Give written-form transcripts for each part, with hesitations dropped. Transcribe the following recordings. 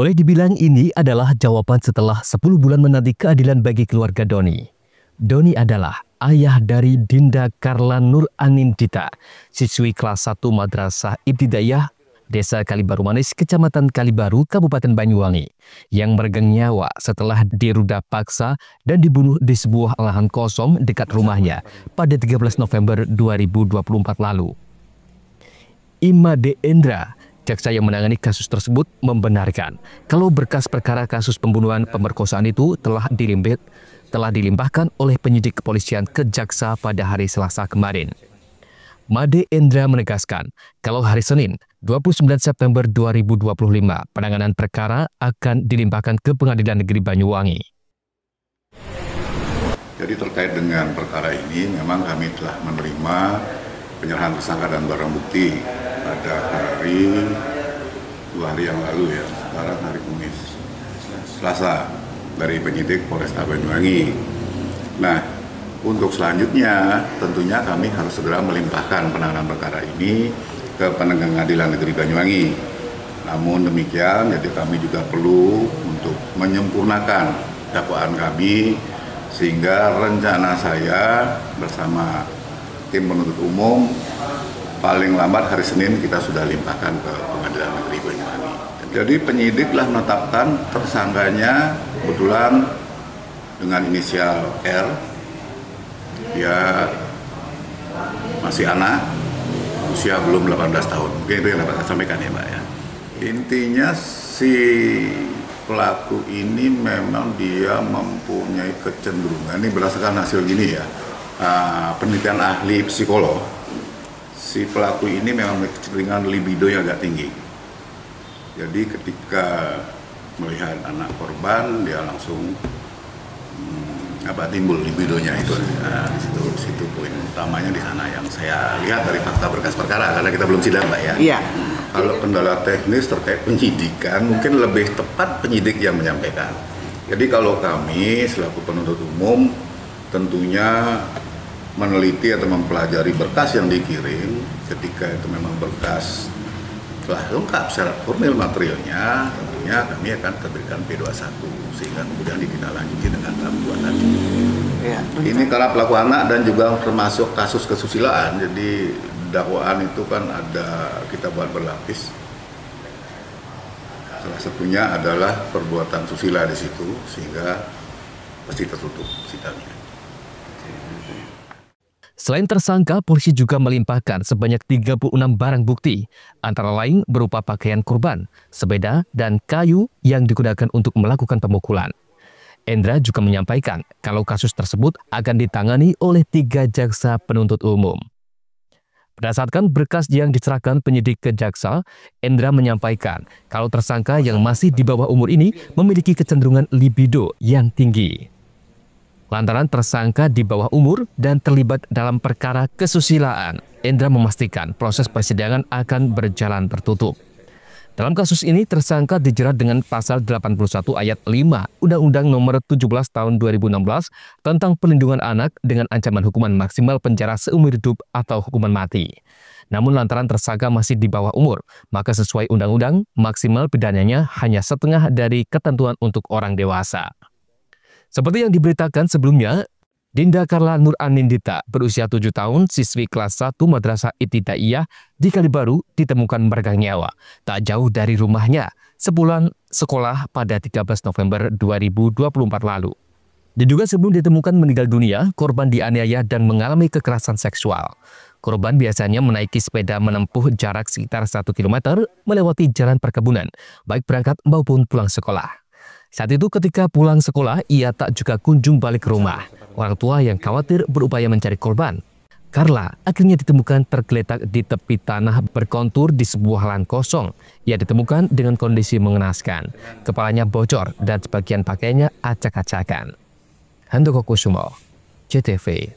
Boleh dibilang ini adalah jawaban setelah 10 bulan menanti keadilan bagi keluarga Doni. Doni adalah ayah dari Dinda Karla Nur Anindita, siswi kelas 1 Madrasah Ibtidaiyah Desa Kalibaru Manis, Kecamatan Kalibaru, Kabupaten Banyuwangi, yang meregang nyawa setelah diruda paksa dan dibunuh di sebuah lahan kosong dekat rumahnya pada 13 November 2024 lalu. Imade Endra, jaksa yang menangani kasus tersebut, membenarkan kalau berkas perkara kasus pembunuhan pemerkosaan itu telah dilimpahkan oleh penyidik kepolisian ke jaksa pada hari Selasa kemarin. Made Endra menegaskan kalau hari Senin 29 September 2025 penanganan perkara akan dilimpahkan ke Pengadilan Negeri Banyuwangi. Jadi terkait dengan perkara ini memang kami telah menerima penyerahan tersangka dan barang bukti pada hari 2 hari yang lalu ya, sekarang hari Kamis, Selasa, dari penyidik Polresta Banyuwangi. Nah, untuk selanjutnya tentunya kami harus segera melimpahkan penanganan perkara ini ke Pengadilan Negeri Banyuwangi. Namun demikian, jadi kami juga perlu untuk menyempurnakan dakwaan kami sehingga rencana saya bersama tim penuntut umum paling lambat hari Senin kita sudah limpahkan ke Pengadilan Negeri Banyuwangi. Jadi penyidik telah menetapkan tersangkanya kebetulan dengan inisial R. Dia masih anak, usia belum 18 tahun. Mungkin itu yang dapat saya sampaikan ya Mbak ya. Intinya si pelaku ini memang dia mempunyai kecenderungan, ini berdasarkan hasil gini ya, penelitian ahli psikolog, si pelaku ini memang memiliki kecenderungan libido yang agak tinggi. Jadi ketika melihat anak korban, dia langsung timbul libidonya itu. Nah, di situ poin utamanya di sana yang saya lihat dari fakta berkas perkara, karena kita belum sidang Mbak ya. Iya. Kalau kendala teknis terkait penyidikan, mungkin lebih tepat penyidik yang menyampaikan. Jadi kalau kami selaku penuntut umum tentunya meneliti atau mempelajari berkas yang dikirim, ketika itu memang berkas telah lengkap syarat formil materialnya, tentunya kami akan terbitkan P21 sehingga kemudian ditindaklanjuti dengan tahap 2 tadi. Ya, ini karena pelaku anak dan juga termasuk kasus kesusilaan, jadi dakwaan itu kan ada kita buat berlapis. Salah satunya adalah perbuatan susila di situ sehingga pasti tertutup sidangnya. Selain tersangka, polisi juga melimpahkan sebanyak 36 barang bukti, antara lain berupa pakaian korban, sepeda, dan kayu yang digunakan untuk melakukan pemukulan. Endra juga menyampaikan kalau kasus tersebut akan ditangani oleh 3 jaksa penuntut umum. Berdasarkan berkas yang diserahkan penyidik ke jaksa, Endra menyampaikan kalau tersangka yang masih di bawah umur ini memiliki kecenderungan libido yang tinggi. Lantaran tersangka di bawah umur dan terlibat dalam perkara kesusilaan, Endra memastikan proses persidangan akan berjalan tertutup. Dalam kasus ini, tersangka dijerat dengan pasal 81 ayat 5 Undang-Undang Nomor 17 Tahun 2016 tentang Perlindungan Anak dengan ancaman hukuman maksimal penjara seumur hidup atau hukuman mati. Namun lantaran tersangka masih di bawah umur, maka sesuai undang-undang, maksimal pidananya hanya setengah dari ketentuan untuk orang dewasa. Seperti yang diberitakan sebelumnya, Dinda Karla Nur Anindita berusia 7 tahun, siswi kelas 1 Madrasah Ibtidaiyah di Kalibaru, ditemukan meregang nyawa tak jauh dari rumahnya sebulan sekolah pada 13 November 2024 lalu. Diduga sebelum ditemukan meninggal dunia, korban dianiaya dan mengalami kekerasan seksual. Korban biasanya menaiki sepeda menempuh jarak sekitar 1 km melewati jalan perkebunan, baik berangkat maupun pulang sekolah. Saat itu ketika pulang sekolah, ia tak juga kunjung balik ke rumah. Orang tua yang khawatir berupaya mencari korban. Karla akhirnya ditemukan tergeletak di tepi tanah berkontur di sebuah lahan kosong. Ia ditemukan dengan kondisi mengenaskan. Kepalanya bocor dan sebagian pakaiannya acak-acakan. Handoko Kusumo, CTV.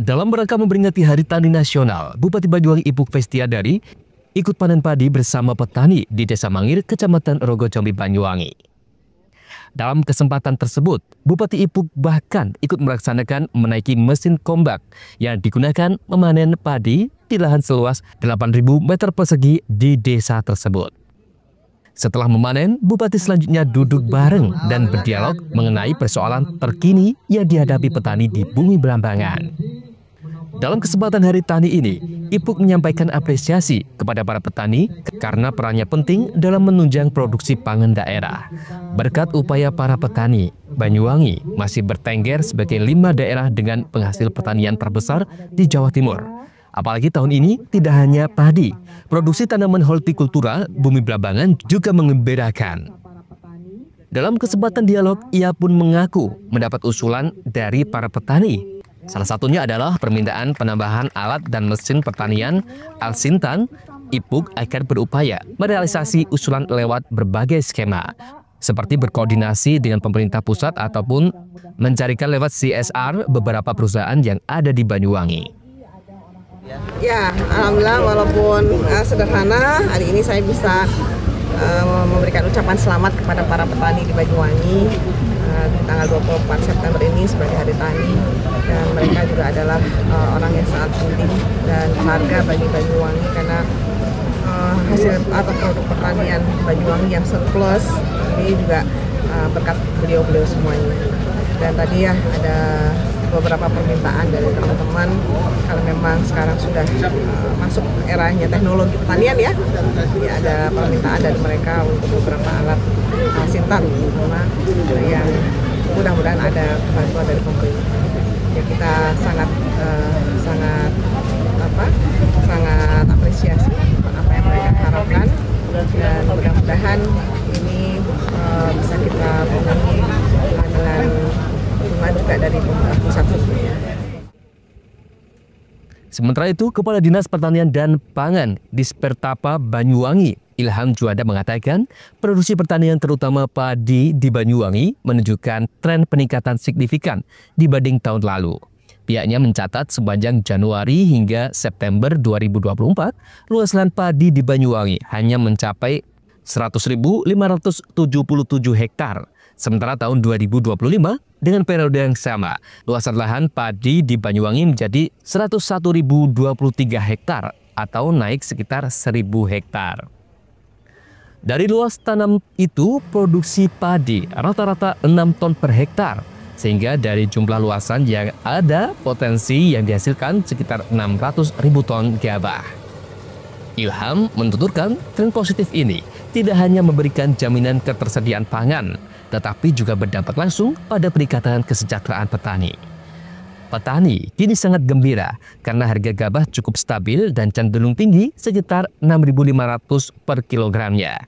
Dalam rangka memperingati Hari Tani Nasional, Bupati Banyuwangi Ibu Festiadari ikut panen padi bersama petani di Desa Mangir, Kecamatan Rogojombi, Banyuwangi. Dalam kesempatan tersebut, Bupati Ipuk bahkan ikut melaksanakan menaiki mesin kombak yang digunakan memanen padi di lahan seluas 8.000 meter persegi di desa tersebut. Setelah memanen, Bupati selanjutnya duduk bareng dan berdialog mengenai persoalan terkini yang dihadapi petani di Bumi Belambangan. Dalam kesempatan Hari Tani ini, Ipuk menyampaikan apresiasi kepada para petani karena perannya penting dalam menunjang produksi pangan daerah. Berkat upaya para petani, Banyuwangi masih bertengger sebagai 5 daerah dengan penghasil pertanian terbesar di Jawa Timur. Apalagi tahun ini tidak hanya padi, produksi tanaman hortikultura Bumi Belambangan juga mengembirakan. Dalam kesempatan dialog, ia pun mengaku mendapat usulan dari para petani. Salah satunya adalah permintaan penambahan alat dan mesin pertanian Al-Sintan. Ipuk akan berupaya merealisasi usulan lewat berbagai skema, seperti berkoordinasi dengan pemerintah pusat ataupun mencarikan lewat CSR beberapa perusahaan yang ada di Banyuwangi. Ya, alhamdulillah walaupun sederhana, hari ini saya bisa memberikan ucapan selamat kepada para petani di Banyuwangi di tanggal 24 September ini sebagai Hari Tani, dan mereka juga adalah orang yang sangat penting dan berharga bagi Banyuwangi karena hasil atau produk pertanian Banyuwangi yang surplus ini juga berkat beliau-beliau semuanya. Dan tadi ya ada beberapa permintaan dari teman-teman, kalau memang sekarang sudah masuk eranya teknologi pertanian ya ada permintaan dari mereka untuk beberapa alat Sintan yang mudah-mudahan ada bantuan dari pemerintah. Ya kita sangat apresiasi apa yang mereka harapkan, dan mudah-mudahan ini bisa kita penuhi dengan dukungan juga dari pemerintah pusat. Sementara itu, Kepala Dinas Pertanian dan Pangan Dispertapa Banyuwangi, Ilham Juanda mengatakan, produksi pertanian terutama padi di Banyuwangi menunjukkan tren peningkatan signifikan dibanding tahun lalu. Pihaknya mencatat sepanjang Januari hingga September 2024, luas lahan padi di Banyuwangi hanya mencapai 100.577 hektar. Sementara tahun 2025, dengan periode yang sama, luasan lahan padi di Banyuwangi menjadi 101.023 hektar atau naik sekitar 1.000 hektar. Dari luas tanam itu, produksi padi rata-rata 6 ton per hektar, sehingga dari jumlah luasan yang ada, potensi yang dihasilkan sekitar 600.000 ton gabah. Ilham menuturkan tren positif ini tidak hanya memberikan jaminan ketersediaan pangan, tetapi juga berdampak langsung pada peningkatan kesejahteraan petani. Petani kini sangat gembira karena harga gabah cukup stabil dan cenderung tinggi sekitar 6.500 per kilogramnya.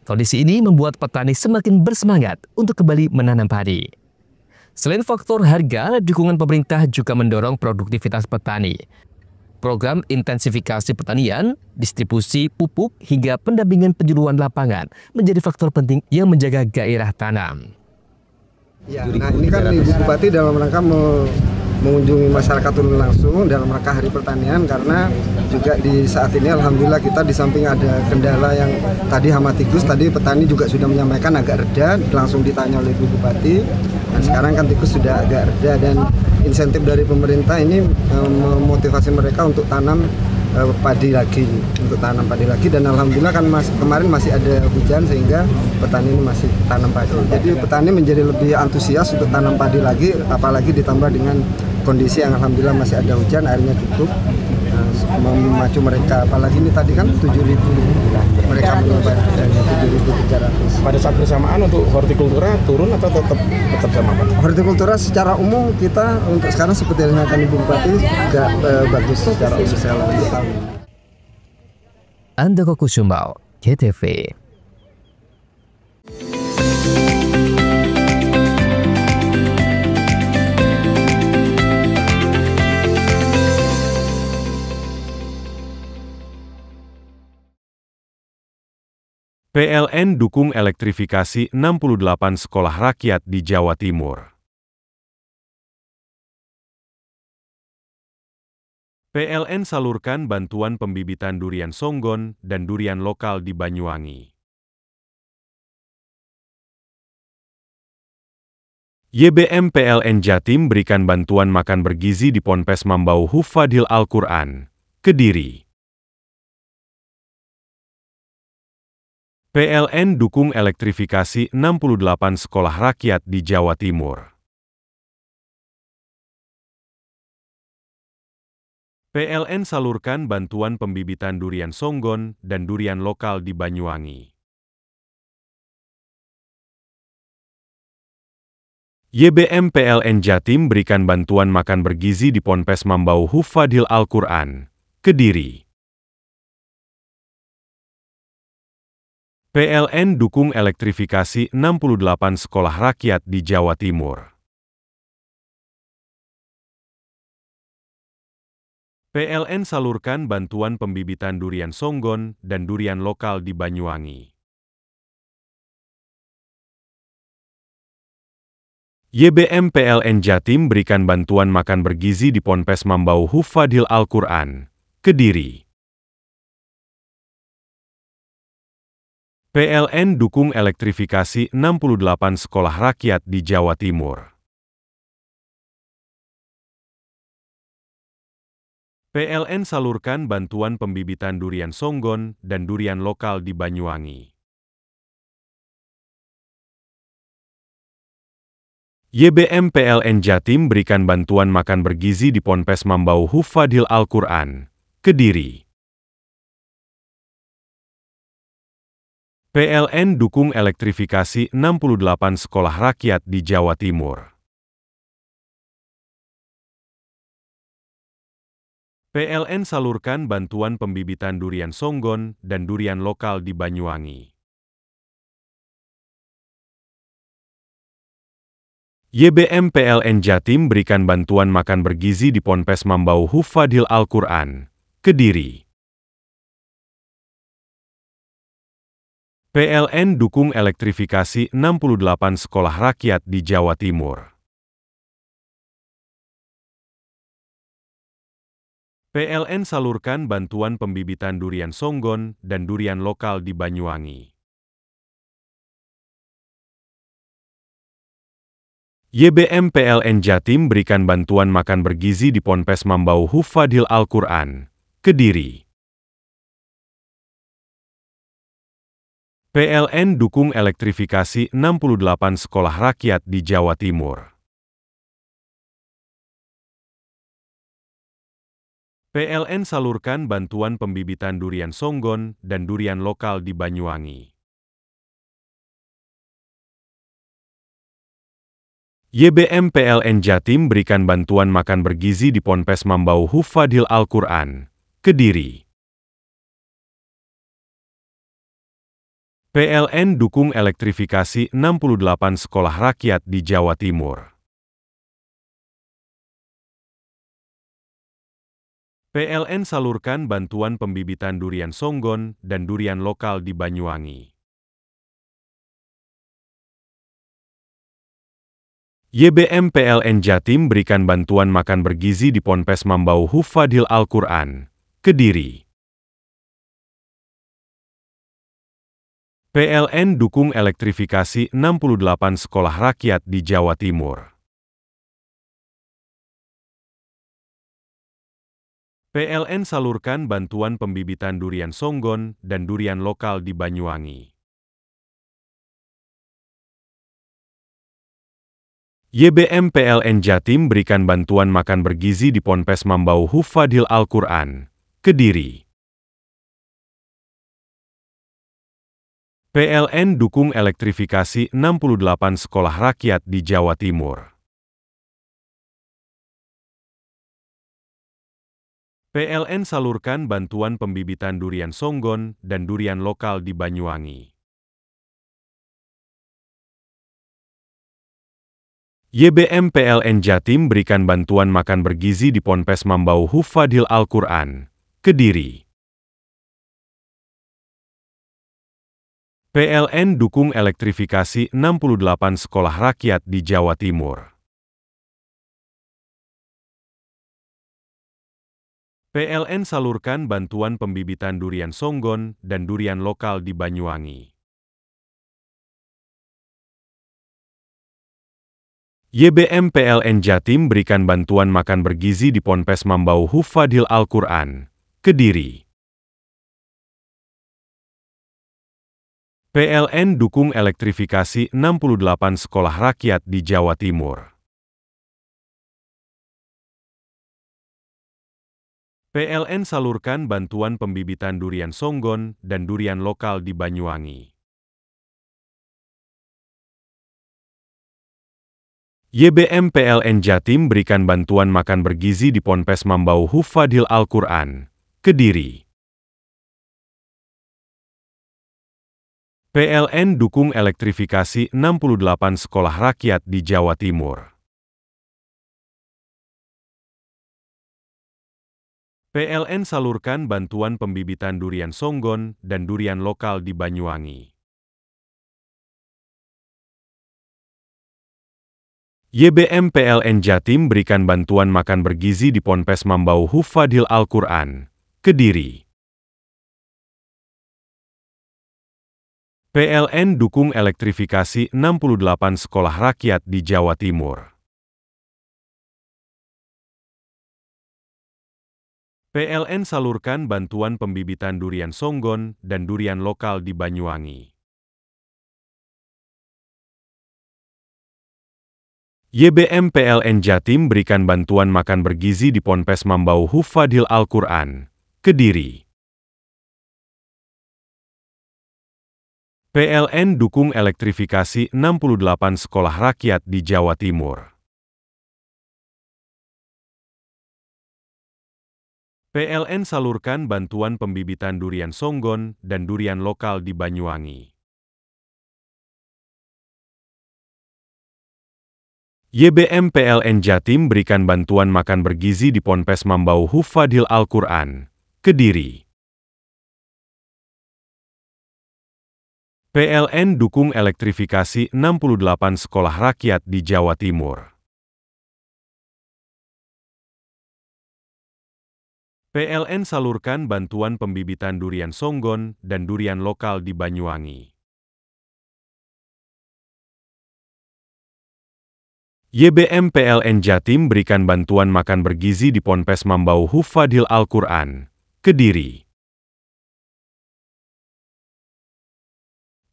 Kondisi ini membuat petani semakin bersemangat untuk kembali menanam padi. Selain faktor harga, dukungan pemerintah juga mendorong produktivitas petani. Program intensifikasi pertanian, distribusi pupuk, hingga pendampingan penyuluhan lapangan menjadi faktor penting yang menjaga gairah tanam. Ya, nah ini kan Ibu Bupati dalam rangka mengunjungi masyarakat turun langsung dalam rangka Hari Pertanian, karena juga di saat ini alhamdulillah kita di samping ada kendala yang tadi hama tikus, tadi petani juga sudah menyampaikan agak reda, langsung ditanya oleh Ibu Bupati, dan sekarang kan tikus sudah agak reda, dan insentif dari pemerintah ini memotivasi mereka untuk tanam padi lagi, dan alhamdulillah kan kemarin masih ada hujan sehingga petani ini masih tanam padi. Jadi petani menjadi lebih antusias untuk tanam padi lagi, apalagi ditambah dengan kondisi yang alhamdulillah masih ada hujan, airnya cukup, memacu mereka. Apalagi ini tadi kan 7.000 mereka menyebar dari 7.300. Pada saat bersamaan untuk hortikultura turun atau tetap sama Pak? Hortikultura secara umum kita untuk sekarang seperti yang akan Ibu Bupati juga bagus secara umum untuk tahun ini. Andoko Kusumbau, KTV. PLN dukung elektrifikasi 68 sekolah rakyat di Jawa Timur. PLN salurkan bantuan pembibitan durian songgon dan durian lokal di Banyuwangi. YBM PLN Jatim berikan bantuan makan bergizi di Ponpes Mambau Hufadhil Al-Quran, Kediri. PLN dukung elektrifikasi 68 sekolah rakyat di Jawa Timur. PLN salurkan bantuan pembibitan durian songgon dan durian lokal di Banyuwangi. YBM PLN Jatim berikan bantuan makan bergizi di Ponpes Mambau Hufadhil Al-Quran, Kediri. PLN dukung elektrifikasi 68 sekolah rakyat di Jawa Timur. PLN salurkan bantuan pembibitan durian songgon dan durian lokal di Banyuwangi. YBM PLN Jatim berikan bantuan makan bergizi di Ponpes Mambau Hufadhil Al-Quran, Kediri. PLN dukung elektrifikasi 68 sekolah rakyat di Jawa Timur. PLN salurkan bantuan pembibitan durian songgon dan durian lokal di Banyuwangi. YBM PLN Jatim berikan bantuan makan bergizi di Ponpes Mambau Hufadhil Al-Quran, Kediri. PLN dukung elektrifikasi 68 sekolah rakyat di Jawa Timur. PLN salurkan bantuan pembibitan durian songgon dan durian lokal di Banyuwangi. YBM PLN Jatim berikan bantuan makan bergizi di Ponpes Mambau Hufadhil Al-Quran, Kediri. PLN dukung elektrifikasi 68 sekolah rakyat di Jawa Timur. PLN salurkan bantuan pembibitan durian songgon dan durian lokal di Banyuwangi. YBM PLN Jatim berikan bantuan makan bergizi di Ponpes Mambau Hufadhil Al-Quran, Kediri. PLN dukung elektrifikasi 68 sekolah rakyat di Jawa Timur. PLN salurkan bantuan pembibitan durian songgon dan durian lokal di Banyuwangi. YBM PLN Jatim berikan bantuan makan bergizi di Ponpes Mambau Hufadhil Al-Quran, Kediri. PLN dukung elektrifikasi 68 sekolah rakyat di Jawa Timur. PLN salurkan bantuan pembibitan durian songgon dan durian lokal di Banyuwangi. YBM PLN Jatim berikan bantuan makan bergizi di Ponpes Mambau Hufadhil Al-Quran, Kediri. PLN dukung elektrifikasi 68 sekolah rakyat di Jawa Timur. PLN salurkan bantuan pembibitan durian songgon dan durian lokal di Banyuwangi. YBM PLN Jatim berikan bantuan makan bergizi di Ponpes Mambau Hufadhil Al-Quran, Kediri. PLN dukung elektrifikasi 68 sekolah rakyat di Jawa Timur. PLN salurkan bantuan pembibitan durian songgon dan durian lokal di Banyuwangi. YBM PLN Jatim berikan bantuan makan bergizi di Ponpes Mambau Hufadhil Al-Quran, Kediri. PLN dukung elektrifikasi 68 sekolah rakyat di Jawa Timur. PLN salurkan bantuan pembibitan durian songgon dan durian lokal di Banyuwangi. YBM PLN Jatim berikan bantuan makan bergizi di Ponpes Mambau Hufadhil Al-Quran, Kediri. PLN dukung elektrifikasi 68 sekolah rakyat di Jawa Timur. PLN salurkan bantuan pembibitan durian songgon dan durian lokal di Banyuwangi. YBM PLN Jatim berikan bantuan makan bergizi di Ponpes Mambau Hufadhil Al-Quran, Kediri. PLN dukung elektrifikasi 68 sekolah rakyat di Jawa Timur. PLN salurkan bantuan pembibitan durian songgon dan durian lokal di Banyuwangi. YBM PLN Jatim berikan bantuan makan bergizi di Ponpes Mambau Hufadhil Al-Quran, Kediri. PLN dukung elektrifikasi 68 sekolah rakyat di Jawa Timur. PLN salurkan bantuan pembibitan durian songgon dan durian lokal di Banyuwangi. YBM PLN Jatim berikan bantuan makan bergizi di Ponpes Mambau Hufadhil Al-Quran, Kediri. PLN dukung elektrifikasi 68 sekolah rakyat di Jawa Timur. PLN salurkan bantuan pembibitan durian songgon dan durian lokal di Banyuwangi. YBM PLN Jatim berikan bantuan makan bergizi di Ponpes Mambau Hufadhil Al-Quran, Kediri. PLN dukung elektrifikasi 68 sekolah rakyat di Jawa Timur. PLN salurkan bantuan pembibitan durian songgon dan durian lokal di Banyuwangi. YBM PLN Jatim berikan bantuan makan bergizi di Ponpes Mambau Hufadhil Al-Quran, Kediri.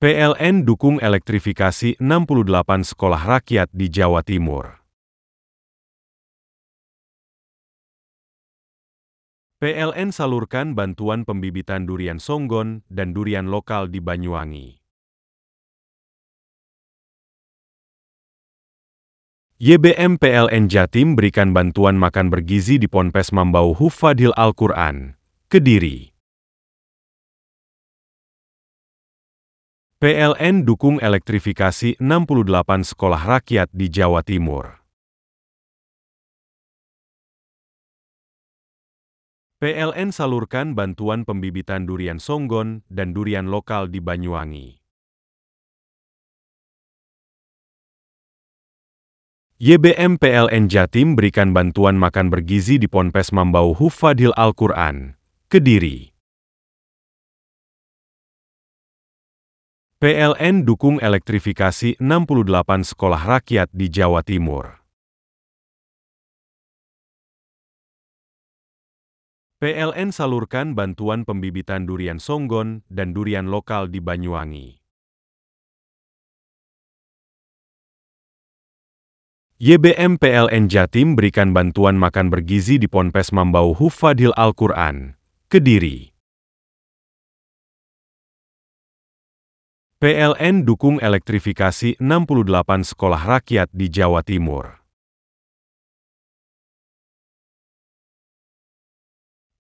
PLN dukung elektrifikasi 68 sekolah rakyat di Jawa Timur. PLN salurkan bantuan pembibitan durian songgon dan durian lokal di Banyuwangi. YBM PLN Jatim berikan bantuan makan bergizi di Ponpes Mambau Hufadhil Al-Quran, Kediri. PLN dukung elektrifikasi 68 sekolah rakyat di Jawa Timur. PLN salurkan bantuan pembibitan durian songgon dan durian lokal di Banyuwangi. YBM PLN Jatim berikan bantuan makan bergizi di Ponpes Mambau Hufadhil Al-Quran, Kediri. PLN dukung elektrifikasi 68 sekolah rakyat di Jawa Timur. PLN salurkan bantuan pembibitan durian songgon dan durian lokal di Banyuwangi. YBM PLN Jatim berikan bantuan makan bergizi di Ponpes Mambau Hufadhil Al-Quran, Kediri. PLN dukung elektrifikasi 68 sekolah rakyat di Jawa Timur.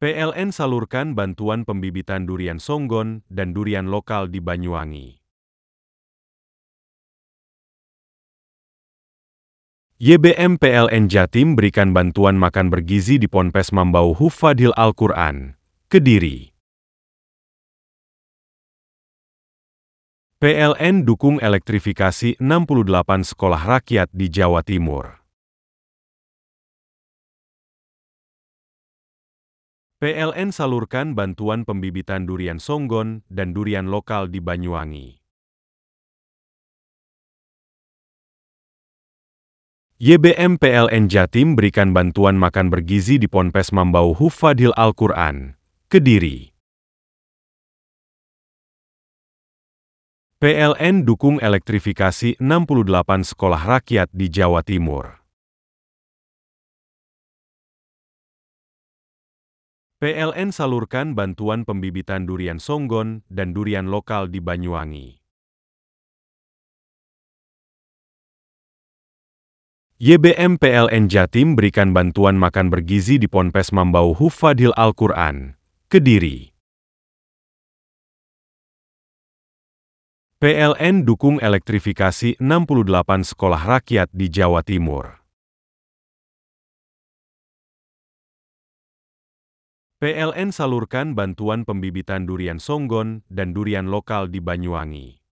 PLN salurkan bantuan pembibitan durian songgon dan durian lokal di Banyuwangi. YBM PLN Jatim berikan bantuan makan bergizi di Ponpes Mambau Hufadhil Al-Quran, Kediri. PLN dukung elektrifikasi 68 sekolah rakyat di Jawa Timur. PLN salurkan bantuan pembibitan durian songgon dan durian lokal di Banyuwangi. YBM PLN Jatim berikan bantuan makan bergizi di Ponpes Mambau Hufadhil Al-Quran, Kediri. PLN dukung elektrifikasi 68 sekolah rakyat di Jawa Timur. PLN salurkan bantuan pembibitan durian songgon dan durian lokal di Banyuwangi. YBM PLN Jatim berikan bantuan makan bergizi di Ponpes Mambau Hufadhil Al-Quran, Kediri. PLN dukung elektrifikasi 68 sekolah rakyat di Jawa Timur. PLN salurkan bantuan pembibitan durian songgon dan durian lokal di Banyuwangi.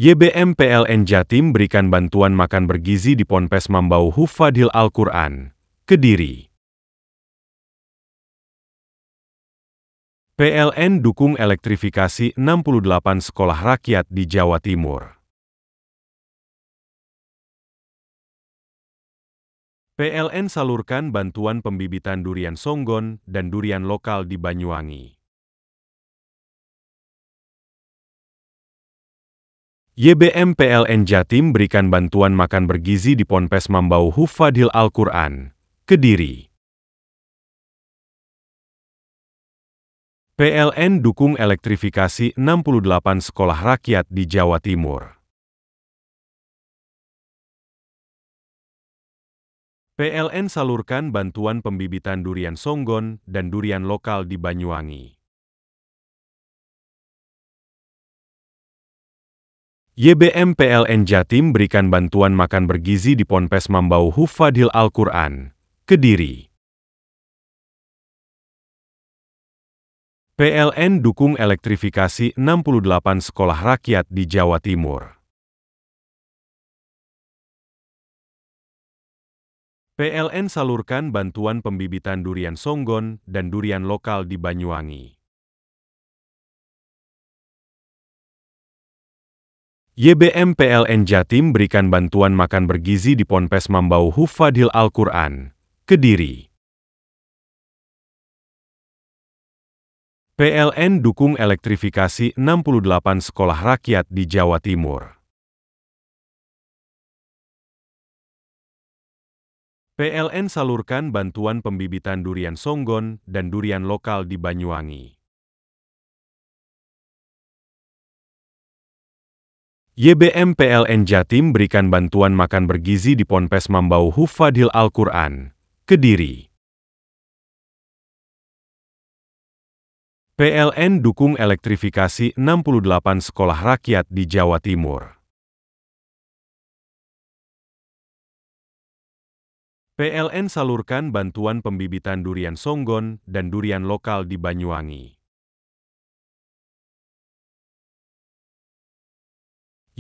YBM PLN Jatim berikan bantuan makan bergizi di Ponpes Mambau Hufadhil Al-Quran, Kediri. PLN dukung elektrifikasi 68 sekolah rakyat di Jawa Timur. PLN salurkan bantuan pembibitan durian songgon dan durian lokal di Banyuwangi. YBM PLN Jatim berikan bantuan makan bergizi di Ponpes Mambau Hufadhil Al-Quran, Kediri. PLN dukung elektrifikasi 68 sekolah rakyat di Jawa Timur. PLN salurkan bantuan pembibitan durian songgon dan durian lokal di Banyuwangi. YBM PLN Jatim berikan bantuan makan bergizi di Ponpes Mambau Hufadhil Al-Quran, Kediri. PLN dukung elektrifikasi 68 sekolah rakyat di Jawa Timur. PLN salurkan bantuan pembibitan durian songgon dan durian lokal di Banyuwangi. YBM PLN Jatim berikan bantuan makan bergizi di Ponpes Mambau Hufadhil Al-Quran, Kediri. PLN dukung elektrifikasi 68 sekolah rakyat di Jawa Timur. PLN salurkan bantuan pembibitan durian songgon dan durian lokal di Banyuwangi. YBM PLN Jatim berikan bantuan makan bergizi di Ponpes Mambau Hufadhil Al-Quran, Kediri. PLN dukung elektrifikasi 68 sekolah rakyat di Jawa Timur. PLN salurkan bantuan pembibitan durian songgon dan durian lokal di Banyuwangi.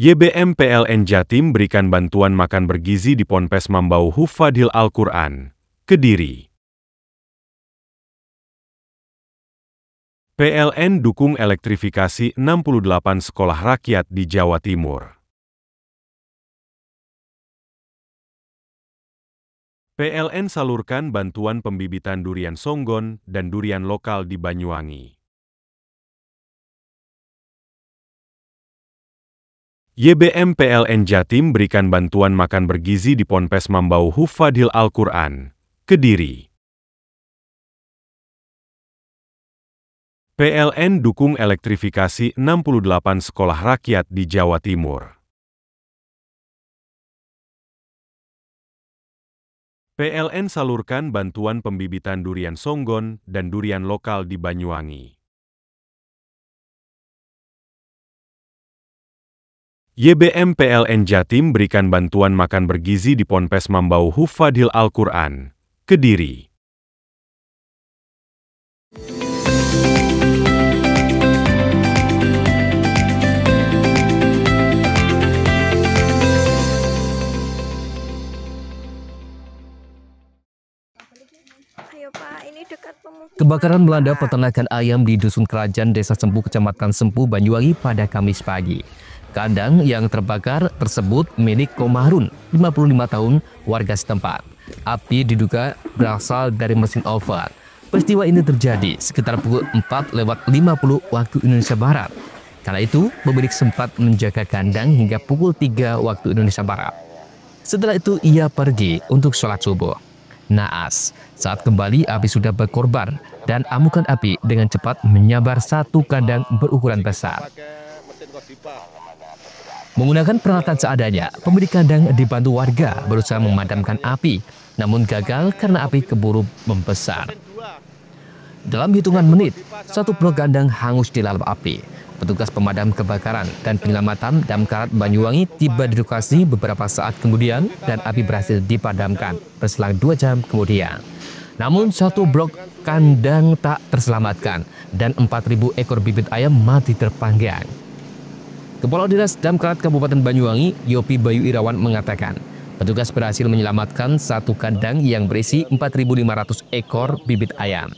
YBM PLN Jatim berikan bantuan makan bergizi di Ponpes Mambau Hufadhil Al-Quran, Kediri. PLN dukung elektrifikasi 68 sekolah rakyat di Jawa Timur. PLN salurkan bantuan pembibitan durian songgon dan durian lokal di Banyuwangi. YBM PLN Jatim berikan bantuan makan bergizi di Ponpes Mambau Hufadhil Al-Quran, Kediri. PLN dukung elektrifikasi 68 sekolah rakyat di Jawa Timur. PLN salurkan bantuan pembibitan durian songgon dan durian lokal di Banyuwangi. YBM PLN Jatim berikan bantuan makan bergizi di Ponpes Mambau Hufadhil Al-Quran, Kediri. Kebakaran melanda peternakan ayam di Dusun Kerajaan, Desa Sempu, Kecamatan Sempu, Banyuwangi pada Kamis pagi. Kandang yang terbakar tersebut milik Komarun, 55 tahun, warga setempat. Api diduga berasal dari mesin oven. Peristiwa ini terjadi sekitar pukul 4:50 waktu Indonesia Barat. Kala itu, pemilik sempat menjaga kandang hingga pukul 3 waktu Indonesia Barat. Setelah itu, ia pergi untuk sholat subuh. Naas, saat kembali api sudah berkorban dan amukan api dengan cepat menyabar satu kandang berukuran besar. Menggunakan peralatan seadanya, pemilik kandang dibantu warga berusaha memadamkan api, namun gagal karena api keburu membesar. Dalam hitungan menit, satu blok kandang hangus dilalap api. Petugas pemadam kebakaran dan penyelamatan Damkar Banyuwangi tiba di lokasi beberapa saat kemudian dan api berhasil dipadamkan berselang 2 jam kemudian. Namun satu blok kandang tak terselamatkan dan 4.000 ekor bibit ayam mati terpanggang. Kepala Dinas Damkar Kabupaten Banyuwangi, Yopi Bayu Irawan mengatakan, petugas berhasil menyelamatkan satu kandang yang berisi 4.500 ekor bibit ayam.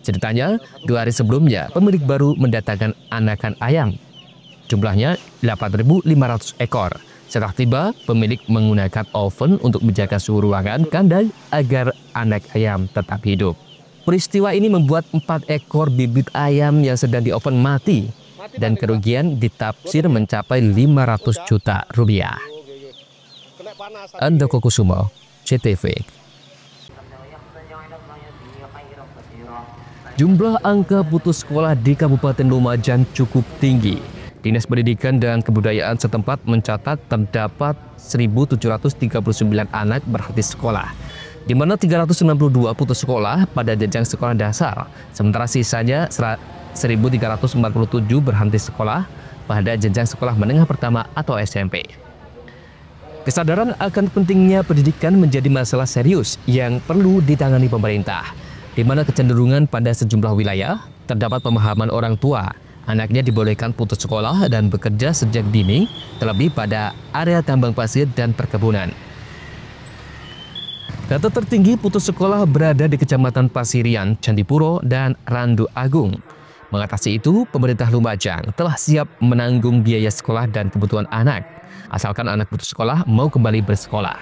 Ceritanya, 2 hari sebelumnya pemilik baru mendatangkan anakan ayam. Jumlahnya 8.500 ekor. Setelah tiba, pemilik menggunakan oven untuk menjaga suhu ruangan kandang agar anak ayam tetap hidup. Peristiwa ini membuat 4 ekor bibit ayam yang sedang di oven mati dan kerugian ditafsir mencapai 500 juta rupiah. Andoko Kusumo, CTV. Jumlah angka putus sekolah di Kabupaten Lumajang cukup tinggi. Dinas Pendidikan dan Kebudayaan setempat mencatat terdapat 1.739 anak berhenti sekolah, di mana 362 putus sekolah pada jenjang sekolah dasar, sementara sisanya 1.347 berhenti sekolah pada jenjang sekolah menengah pertama atau SMP. Kesadaran akan pentingnya pendidikan menjadi masalah serius yang perlu ditangani pemerintah, di mana kecenderungan pada sejumlah wilayah terdapat pemahaman orang tua anaknya dibolehkan putus sekolah dan bekerja sejak dini, terlebih pada area tambang pasir dan perkebunan. Data tertinggi putus sekolah berada di Kecamatan Pasirian, Candipuro, dan Randu Agung. Mengatasi itu, pemerintah Lumajang telah siap menanggung biaya sekolah dan kebutuhan anak, asalkan anak putus sekolah mau kembali bersekolah.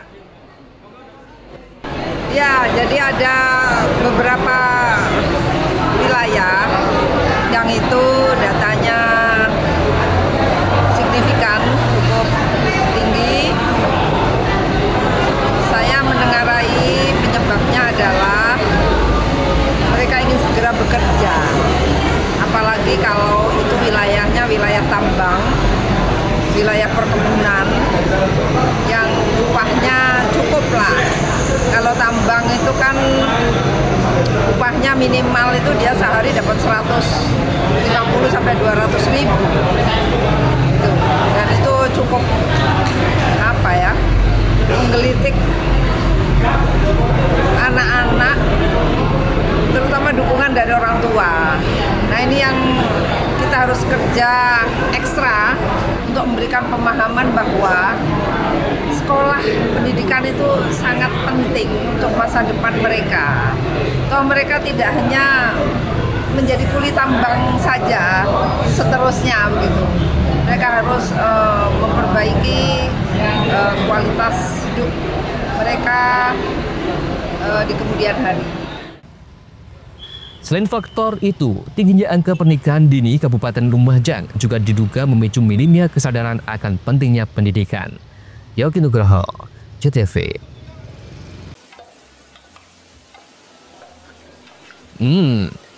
Ya, jadi ada beberapa wilayah yang itu datanya signifikan, cukup tinggi. Saya menengarai penyebabnya adalah mereka ingin segera bekerja. Apalagi kalau itu wilayahnya wilayah tambang, wilayah perkebunan yang upahnya cukup lah. Kalau tambang itu kan upahnya minimal itu dia sehari dapat 150 sampai 200 ribu. Dan itu cukup apa ya, menggelitik anak-anak, terutama dukungan dari orang tua. Nah, ini yang kita harus kerja ekstra untuk memberikan pemahaman bahwa sekolah pendidikan itu sangat penting untuk masa depan mereka. Toh mereka tidak hanya menjadi kuli tambang saja seterusnya begitu. Mereka harus memperbaiki kualitas hidup mereka di kemudian hari. Selain faktor itu, tingginya angka pernikahan dini Kabupaten Lumajang juga diduga memicu minimnya kesadaran akan pentingnya pendidikan. Yogi Nugroho, CTV.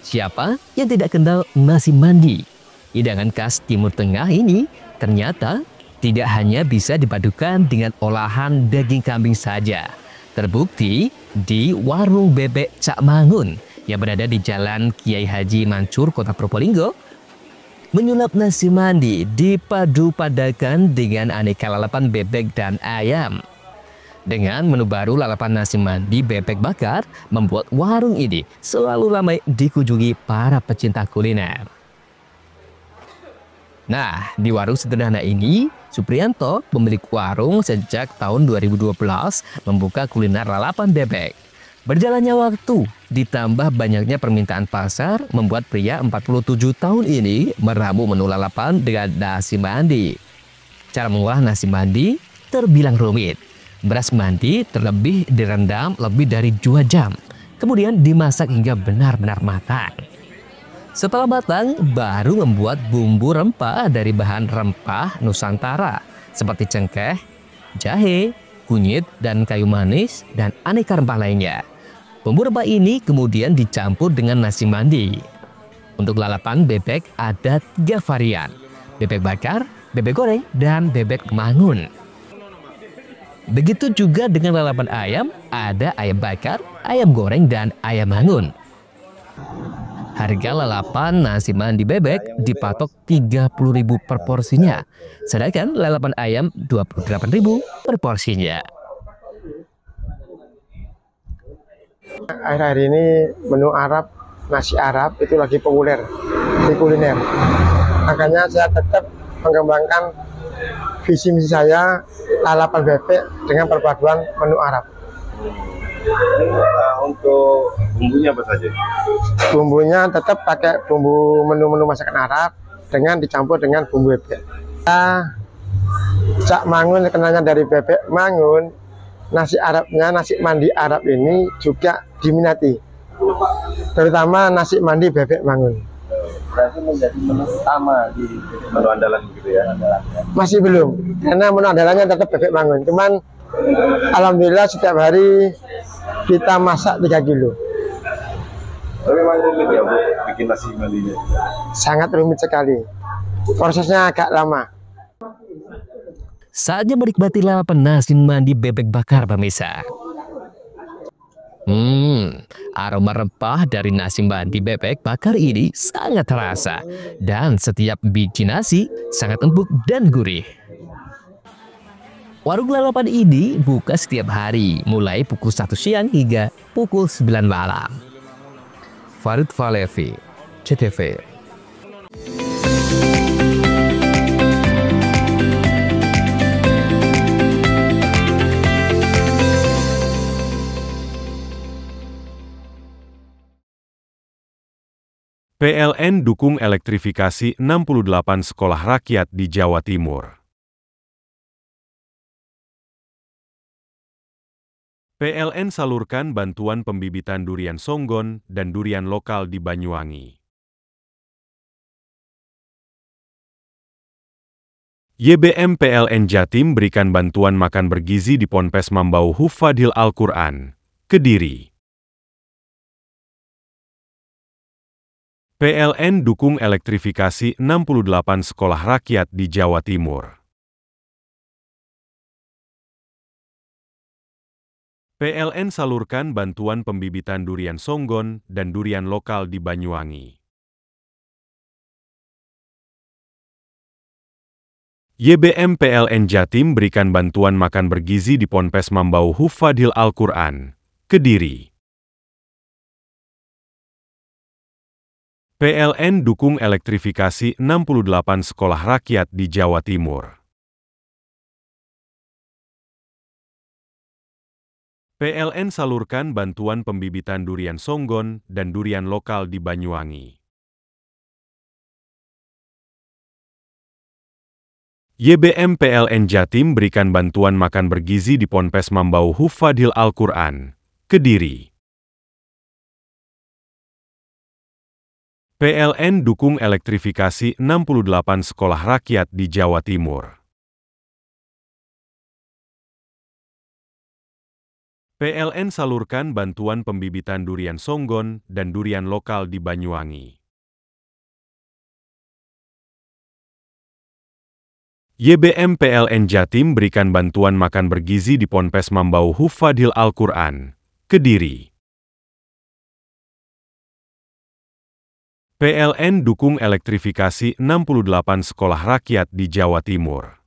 Siapa yang tidak kenal nasi mandi? Hidangan khas Timur Tengah ini ternyata tidak hanya bisa dipadukan dengan olahan daging kambing saja. Terbukti di warung bebek Cak Mangun yang berada di Jalan Kiai Haji Mansur, Kota Probolinggo. Menyulap nasi mandi dipadu-padakan dengan aneka lalapan bebek dan ayam. Dengan menu baru lalapan nasi mandi bebek bakar, membuat warung ini selalu ramai dikunjungi para pecinta kuliner. Nah, di warung sederhana ini, Supriyanto, pemilik warung sejak tahun 2012, membuka kuliner lalapan bebek. Berjalannya waktu, ditambah banyaknya permintaan pasar, membuat pria 47 tahun ini meramu menu lalapan dengan nasi mandi. Cara mengolah nasi mandi terbilang rumit. Beras mandi terlebih direndam lebih dari 2 jam, kemudian dimasak hingga benar-benar matang. Setelah matang, baru membuat bumbu rempah dari bahan rempah Nusantara seperti cengkeh, jahe, kunyit, dan kayu manis, dan aneka rempah lainnya. Bumbu rempah ini kemudian dicampur dengan nasi mandi. Untuk lalapan bebek ada 3 varian, bebek bakar, bebek goreng, dan bebek mangun. Begitu juga dengan lalapan ayam, ada ayam bakar, ayam goreng, dan ayam mangun. Harga lalapan nasi mandi bebek dipatok 30.000 per porsinya, sedangkan lalapan ayam 28.000 per porsinya. Akhir-akhir ini menu Arab, nasi Arab itu lagi populer di kuliner. Makanya saya tetap mengembangkan visi misi saya lalapan bebek dengan perpaduan menu Arab. Untuk bumbunya apa saja? Bumbunya tetap pakai bumbu menu-menu masakan Arab dengan dicampur dengan bumbu bebek. Cak mangun kenanya dari bebek mangun, nasi Arabnya, nasi mandi Arab ini juga diminati, terutama nasi mandi bebek mangun. Berarti menjadi menu utama di menu andalan gitu ya? Masih belum, karena menu andalannya tetap bebek mangun. Cuman alhamdulillah setiap hari kita masak 3 kilo. Tapi memang rumit ya Bu, bikin nasi mandinya? Sangat rumit sekali. Prosesnya agak lama. Saatnya menikmati lalapan nasi mandi bebek bakar, pemirsa. Aroma rempah dari nasi mandi bebek bakar ini sangat terasa. Dan setiap biji nasi sangat empuk dan gurih. Warung lalapan ini buka setiap hari, mulai pukul 1 siang hingga pukul 9 malam. Farid Falevi, CTV. PLN dukung elektrifikasi 68 sekolah rakyat di Jawa Timur. PLN salurkan bantuan pembibitan durian songgon dan durian lokal di Banyuwangi. YBM PLN Jatim berikan bantuan makan bergizi di Ponpes Mambau Hufadhil Al-Quran, Kediri. PLN dukung elektrifikasi 68 sekolah rakyat di Jawa Timur. PLN salurkan bantuan pembibitan durian songgon dan durian lokal di Banyuwangi. YBM PLN Jatim berikan bantuan makan bergizi di Ponpes Mambau Hufadhil Al-Quran, Kediri. PLN dukung elektrifikasi 68 sekolah rakyat di Jawa Timur. PLN salurkan bantuan pembibitan durian songgon dan durian lokal di Banyuwangi. YBM PLN Jatim berikan bantuan makan bergizi di Ponpes Mambau Hufadhil Al-Quran, Kediri. PLN dukung elektrifikasi 68 sekolah rakyat di Jawa Timur. PLN salurkan bantuan pembibitan durian songgon dan durian lokal di Banyuwangi. YBM PLN Jatim berikan bantuan makan bergizi di Ponpes Mambau Hufadhil Al-Quran, Kediri. PLN dukung elektrifikasi 68 sekolah rakyat di Jawa Timur.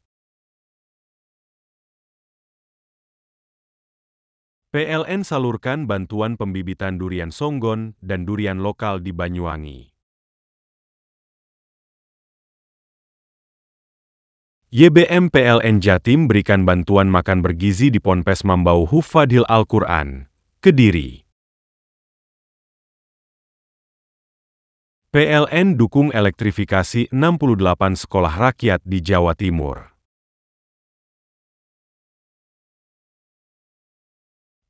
PLN salurkan bantuan pembibitan durian songgon dan durian lokal di Banyuwangi. YBM PLN Jatim berikan bantuan makan bergizi di Ponpes Mambau Hufadhil Al-Quran, Kediri. PLN dukung elektrifikasi 68 sekolah rakyat di Jawa Timur.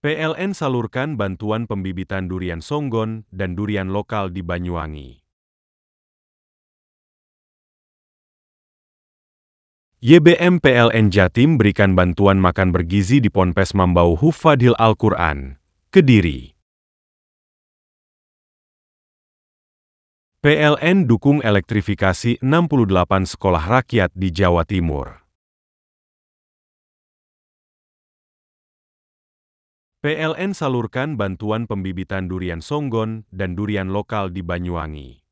PLN salurkan bantuan pembibitan durian Songgon dan durian lokal di Banyuwangi. YBM PLN Jatim berikan bantuan makan bergizi di Ponpes Mambau Hufadhil Al-Quran, Kediri. PLN dukung elektrifikasi 68 sekolah rakyat di Jawa Timur. PLN salurkan bantuan pembibitan durian Songgon dan durian lokal di Banyuwangi.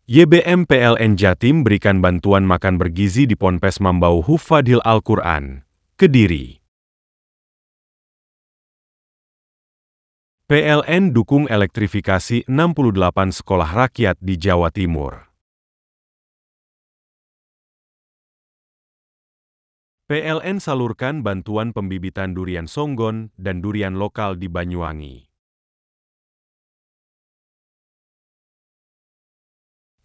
YBM PLN Jatim berikan bantuan makan bergizi di Ponpes Mambau Hufadhil Al-Quran, Kediri. PLN dukung elektrifikasi 68 sekolah rakyat di Jawa Timur. PLN salurkan bantuan pembibitan durian Songgon dan durian lokal di Banyuwangi.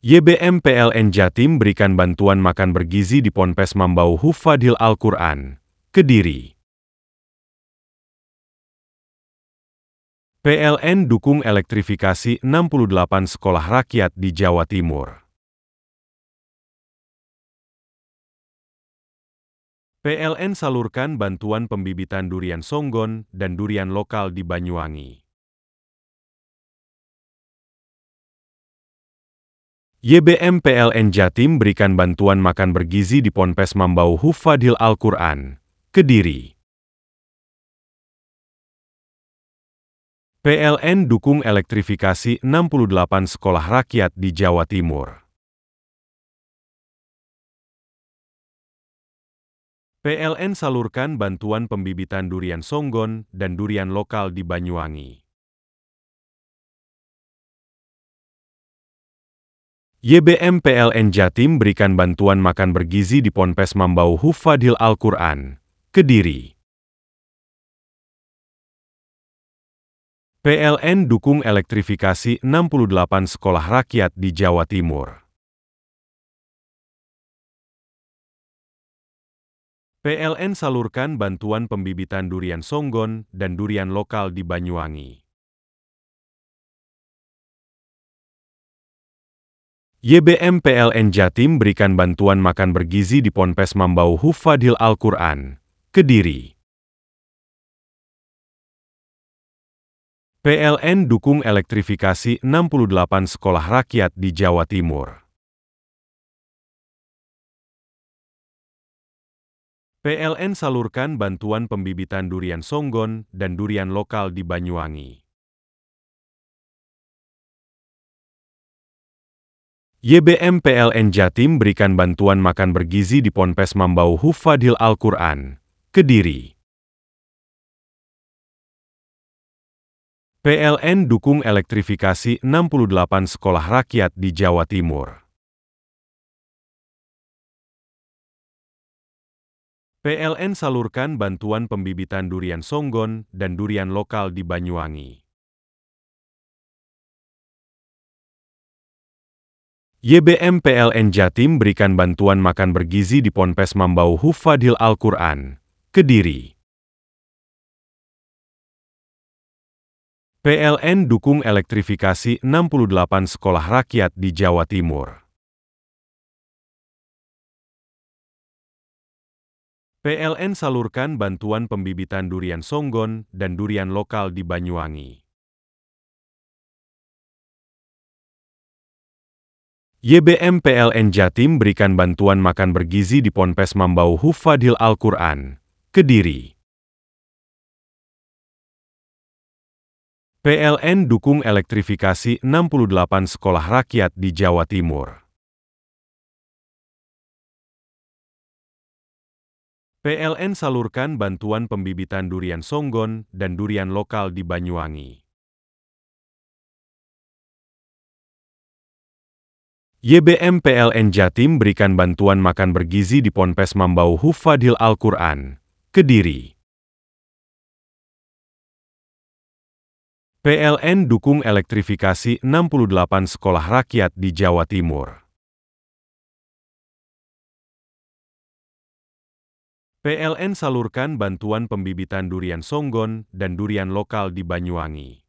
YBM PLN Jatim berikan bantuan makan bergizi di Ponpes Mambau Hufadhil Al-Quran, Kediri. PLN dukung elektrifikasi 68 sekolah rakyat di Jawa Timur. PLN salurkan bantuan pembibitan durian Songgon dan durian lokal di Banyuwangi. YBM PLN Jatim berikan bantuan makan bergizi di Ponpes Mambau Hufadhil Al-Quran, Kediri. PLN dukung elektrifikasi 68 sekolah rakyat di Jawa Timur. PLN salurkan bantuan pembibitan durian Songgon dan durian lokal di Banyuwangi. YBM PLN Jatim berikan bantuan makan bergizi di Ponpes Mambau Hufadhil Al-Quran, Kediri. PLN dukung elektrifikasi 68 sekolah rakyat di Jawa Timur. PLN salurkan bantuan pembibitan durian Songgon dan durian lokal di Banyuwangi. YBM PLN Jatim berikan bantuan makan bergizi di Ponpes Mambau Hufadhil Al-Quran, Kediri. PLN dukung elektrifikasi 68 sekolah rakyat di Jawa Timur. PLN salurkan bantuan pembibitan durian Songgon dan durian lokal di Banyuwangi. YBM PLN Jatim berikan bantuan makan bergizi di Ponpes Mambau Hufadhil Al-Quran, Kediri. PLN dukung elektrifikasi 68 sekolah rakyat di Jawa Timur. PLN salurkan bantuan pembibitan durian Songgon dan durian lokal di Banyuwangi. YBM PLN Jatim berikan bantuan makan bergizi di Ponpes Mambau Hufadhil Al-Quran, Kediri. PLN dukung elektrifikasi 68 sekolah rakyat di Jawa Timur. PLN salurkan bantuan pembibitan durian Songgon dan durian lokal di Banyuwangi. YBM PLN Jatim berikan bantuan makan bergizi di Ponpes Mambau Hufadhil Al-Quran, Kediri. PLN dukung elektrifikasi 68 sekolah rakyat di Jawa Timur. PLN salurkan bantuan pembibitan durian Songgon dan durian lokal di Banyuwangi. YBM PLN Jatim berikan bantuan makan bergizi di Ponpes Mambau Hufadhil Al-Quran, Kediri. PLN dukung elektrifikasi 68 sekolah rakyat di Jawa Timur. PLN salurkan bantuan pembibitan durian Songgon dan durian lokal di Banyuwangi.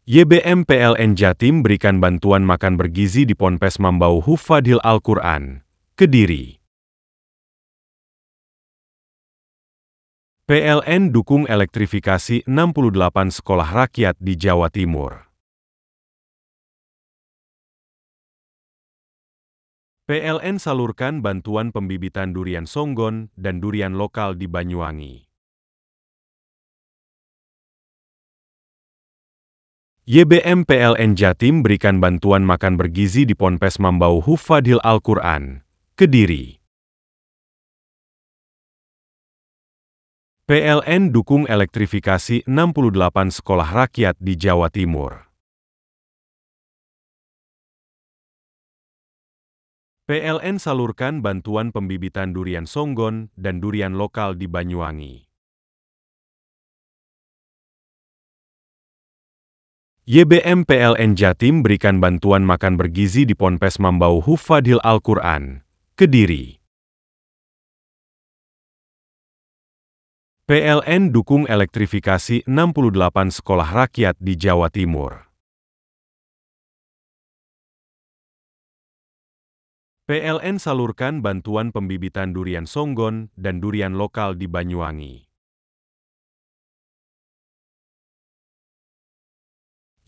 YBM PLN Jatim berikan bantuan makan bergizi di Ponpes Mambau Hufadhil Al-Quran, Kediri. PLN dukung elektrifikasi 68 sekolah rakyat di Jawa Timur. PLN salurkan bantuan pembibitan durian Songgon dan durian lokal di Banyuwangi. YBM PLN Jatim berikan bantuan makan bergizi di Ponpes Mambau Hufadhil Al-Quran, Kediri. PLN dukung elektrifikasi 68 sekolah rakyat di Jawa Timur. PLN salurkan bantuan pembibitan durian Songgon dan durian lokal di Banyuwangi. YBM PLN Jatim berikan bantuan makan bergizi di Ponpes Mambau Hufadhil Al-Quran, Kediri. PLN dukung elektrifikasi 68 sekolah rakyat di Jawa Timur. PLN salurkan bantuan pembibitan durian Songgon dan durian lokal di Banyuwangi.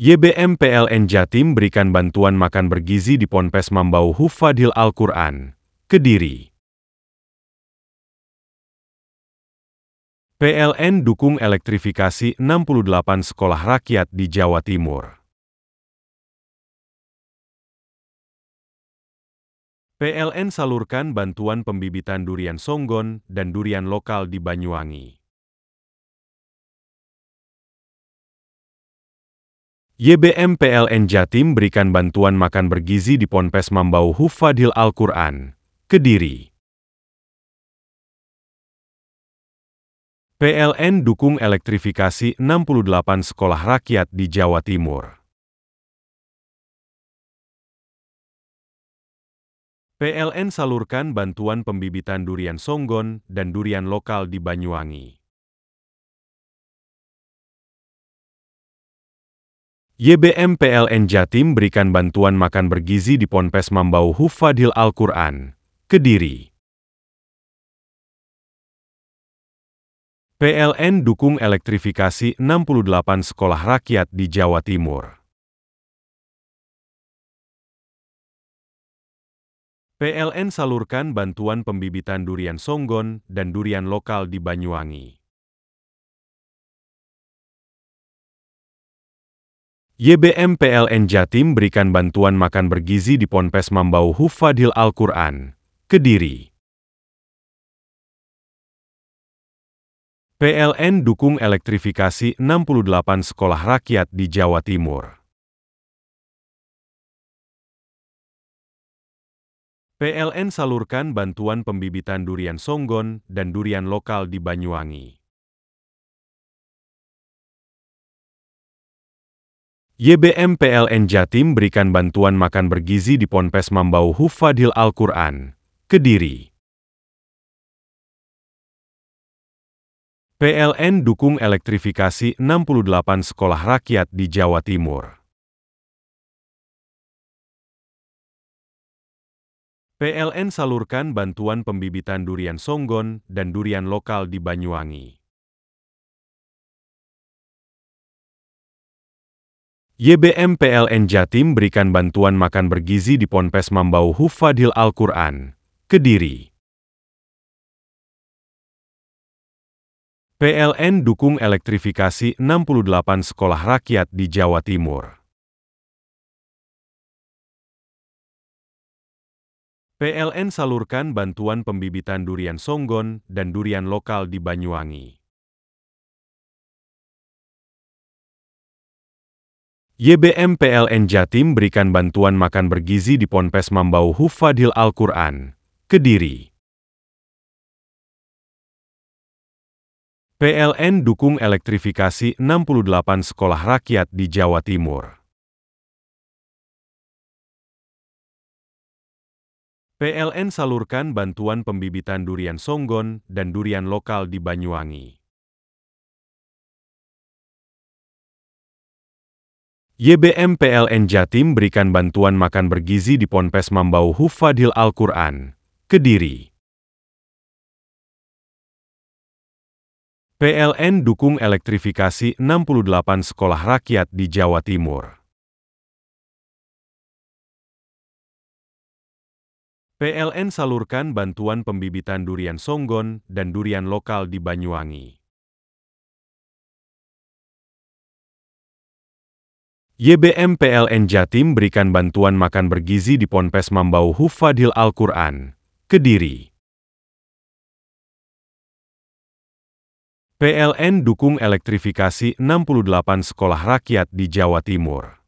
YBM PLN Jatim berikan bantuan makan bergizi di Ponpes Mambau Hufadhil Al-Quran, Kediri. PLN dukung elektrifikasi 68 sekolah rakyat di Jawa Timur. PLN salurkan bantuan pembibitan durian Songgon dan durian lokal di Banyuwangi. YBM PLN Jatim berikan bantuan makan bergizi di Ponpes Mambau Hufadhil Al-Quran, Kediri. PLN dukung elektrifikasi 68 sekolah rakyat di Jawa Timur. PLN salurkan bantuan pembibitan durian Songgon dan durian lokal di Banyuwangi. YBM PLN Jatim berikan bantuan makan bergizi di Ponpes Mambau Hufadhil Al-Quran, Kediri. PLN dukung elektrifikasi 68 sekolah rakyat di Jawa Timur. PLN salurkan bantuan pembibitan durian Songgon dan durian lokal di Banyuwangi. YBM PLN Jatim berikan bantuan makan bergizi di Ponpes Mambau Hufadhil Al-Quran, Kediri. PLN dukung elektrifikasi 68 sekolah rakyat di Jawa Timur. PLN salurkan bantuan pembibitan durian Songgon dan durian lokal di Banyuwangi. YBM PLN Jatim berikan bantuan makan bergizi di Ponpes Mambau Hufadhil Al-Quran, Kediri. PLN dukung elektrifikasi 68 sekolah rakyat di Jawa Timur. PLN salurkan bantuan pembibitan durian Songgon dan durian lokal di Banyuwangi. YBM PLN Jatim berikan bantuan makan bergizi di Ponpes Mambau Hufadhil Al-Quran, Kediri. PLN dukung elektrifikasi 68 sekolah rakyat di Jawa Timur. PLN salurkan bantuan pembibitan durian Songgon dan durian lokal di Banyuwangi. YBM PLN Jatim berikan bantuan makan bergizi di Ponpes Mambau Hufadhil Al-Quran, Kediri. PLN dukung elektrifikasi 68 sekolah rakyat di Jawa Timur. PLN salurkan bantuan pembibitan durian Songgon dan durian lokal di Banyuwangi. YBM PLN Jatim berikan bantuan makan bergizi di Ponpes Mambau Hufadhil Al-Quran, Kediri. PLN dukung elektrifikasi 68 sekolah rakyat di Jawa Timur. PLN salurkan bantuan pembibitan durian Songgon dan durian lokal di Banyuwangi. YBM PLN Jatim berikan bantuan makan bergizi di Ponpes Mambau Hufadhil Al-Quran, Kediri. PLN dukung elektrifikasi 68 sekolah rakyat di Jawa Timur.